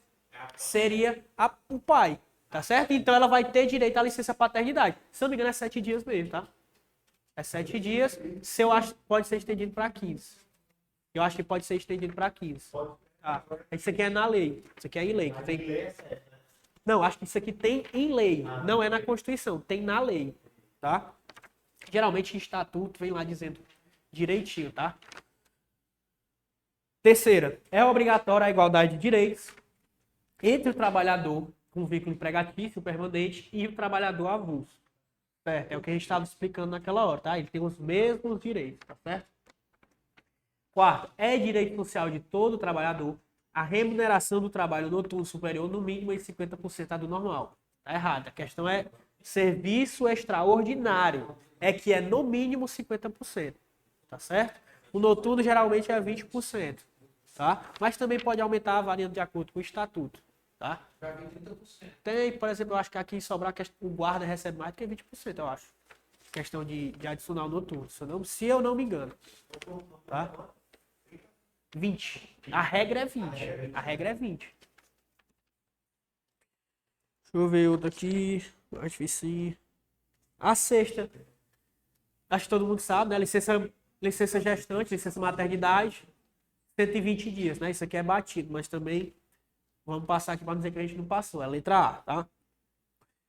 seria o pai, tá certo? Então ela vai ter direito à licença paternidade. Se não me engano é 7 dias mesmo, tá? É 7 dias, se eu acho pode ser estendido para 15. Eu acho que pode ser estendido para 15. Ah, isso aqui é na lei. Isso aqui é em lei. Tem... Não, acho que isso aqui tem em lei. Não é na Constituição, tem na lei. Tá? Geralmente em estatuto vem lá dizendo direitinho, tá? Terceira, é obrigatória a igualdade de direitos entre o trabalhador com vínculo empregatício permanente e o trabalhador avulso. Certo? É o que a gente estava explicando naquela hora, tá? Ele tem os mesmos direitos, tá certo? Quarto, é direito social de todo trabalhador a remuneração do trabalho noturno superior no mínimo em 50% do normal. Tá errado. A questão é serviço extraordinário. É que é no mínimo 50%. Tá certo? O noturno geralmente é 20%. Tá? Mas também pode aumentar variando de acordo com o estatuto. Tá? Tem, por exemplo, eu acho que aqui em Sobral o guarda recebe mais do que 20%, eu acho. Questão de adicional noturno. Se eu não me engano. Tá? 20. A regra é 20. A regra é 20. Deixa eu ver outra aqui. Mais difícil. A sexta. Acho que todo mundo sabe, né? Licença gestante, licença maternidade. 120 dias, né? Isso aqui é batido, mas também vamos passar aqui para dizer que a gente não passou. É a letra A, tá?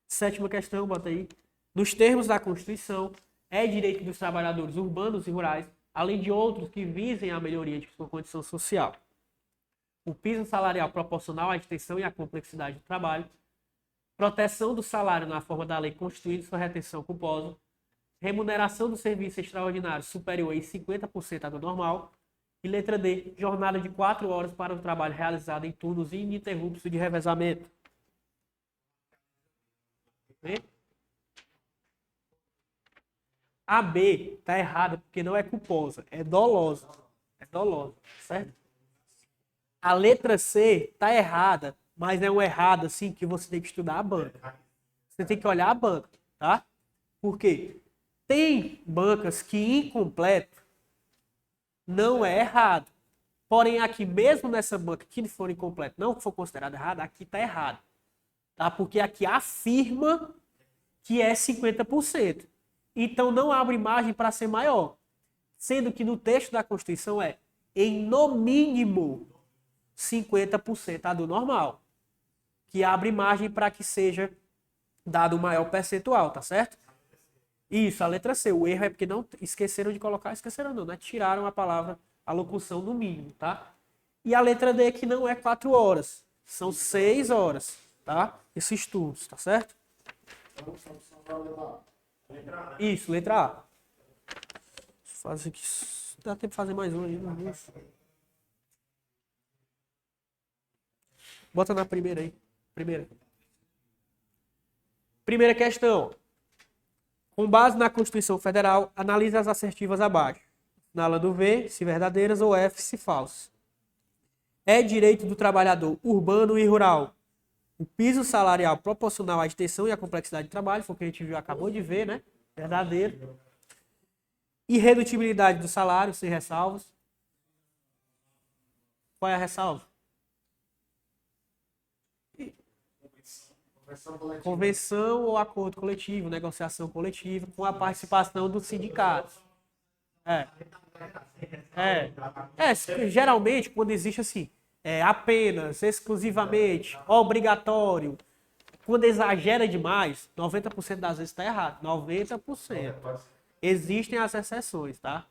Sétima questão, bota aí. Nos termos da Constituição, é direito dos trabalhadores urbanos e rurais, além de outros que visem a melhoria de sua condição social. O piso salarial proporcional à extensão e à complexidade do trabalho, proteção do salário na forma da lei constituindo sua retenção culposa, remuneração do serviço extraordinário superior em 50% à do normal E letra D, jornada de 4 horas para o trabalho realizado em turnos ininterruptos de revezamento. Né? A B está errada porque não é culposa, é dolosa. É dolosa, certo? A letra C está errada, mas é um errado assim que você tem que estudar a banca. Você tem que olhar a banca, tá? Por quê? Tem bancas que incompleto não é errado. Porém, aqui mesmo nessa banca que for incompleto, não for considerado errado, aqui está errado. Tá? Porque aqui afirma que é 50%. Então não abre margem para ser maior. Sendo que no texto da Constituição é em no mínimo 50% a do normal. Que abre margem para que seja dado o maior percentual, tá certo? Isso, a letra C. O erro é porque não esqueceram de colocar, esqueceram não, né? Tiraram a palavra, a locução no mínimo, tá? E a letra D que não é 4 horas, são 6 horas, tá? Esses estudos, tá certo? Isso, letra A. Deixa eu fazer aqui. Dá tempo de fazer mais um aí, meu Deus. Bota na primeira aí. Primeira questão. Com base na Constituição Federal, analise as assertivas abaixo. Assinala do V, se verdadeiras, ou F, se falsas. É direito do trabalhador urbano e rural o piso salarial proporcional à extensão e à complexidade de trabalho, foi o que a gente viu, acabou de ver, né? Verdadeiro. Irredutibilidade do salário, sem ressalvas. Qual é a ressalva? Convenção ou acordo coletivo, negociação coletiva, com a participação do sindicato. Geralmente, quando existe assim, apenas, exclusivamente, obrigatório, quando exagera demais, 90% das vezes está errado. 90%. Existem as exceções, tá?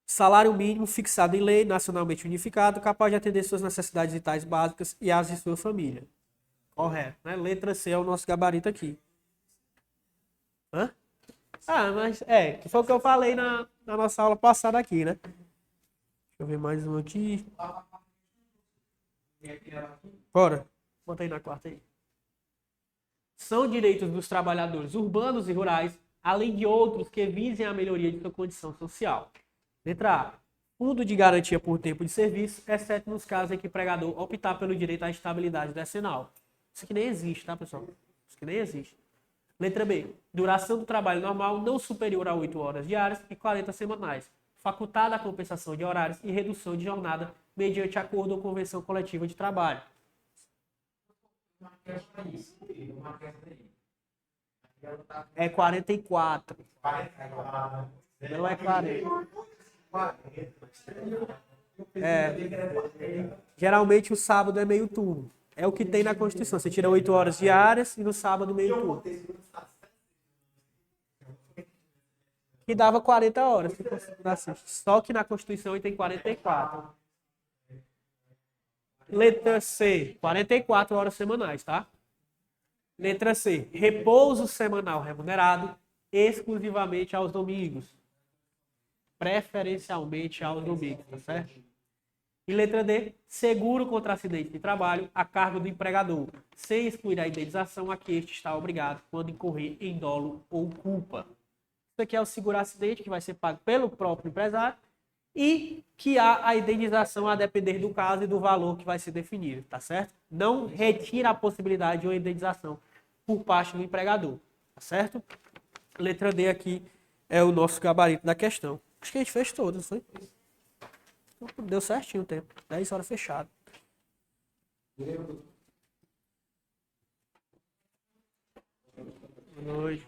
Salário mínimo fixado em lei, nacionalmente unificado, capaz de atender suas necessidades vitais básicas e as de sua família. Correto, né? Letra C é o nosso gabarito aqui. Hã? Mas que foi o que eu falei na nossa aula passada aqui, né? Deixa eu ver mais um aqui. Bora. Bota aí na quarta aí. São direitos dos trabalhadores urbanos e rurais, além de outros que visem a melhoria de sua condição social. Letra A. Fundo de garantia por tempo de serviço, exceto nos casos em que o empregador optar pelo direito à estabilidade decenal. Isso aqui nem existe, tá, pessoal? Isso aqui nem existe. Letra B. Duração do trabalho normal não superior a 8 horas diárias e 40 semanais. Facultada a compensação de horários e redução de jornada mediante acordo ou convenção coletiva de trabalho. É 44. Não é 40. Geralmente o sábado é meio turno. É o que tem na Constituição. Você tira 8 horas diárias e no sábado meio turno. Que dava 40 horas. Só que na Constituição ele tem 44. Letra C, 44 horas semanais, tá? Letra C, repouso semanal remunerado exclusivamente aos domingos. Preferencialmente aos domingos, tá certo? E letra D, seguro contra acidente de trabalho a cargo do empregador, sem excluir a indenização a que este está obrigado quando incorrer em dolo ou culpa. Isso aqui é o seguro-acidente que vai ser pago pelo próprio empresário e que há a indenização a depender do caso e do valor que vai ser definido, tá certo? Não retira a possibilidade de uma indenização por parte do empregador, tá certo? Letra D aqui é o nosso gabarito da questão. Acho que a gente fez todas, foi? Deu certinho o tempo. 10 horas fechado. Boa noite.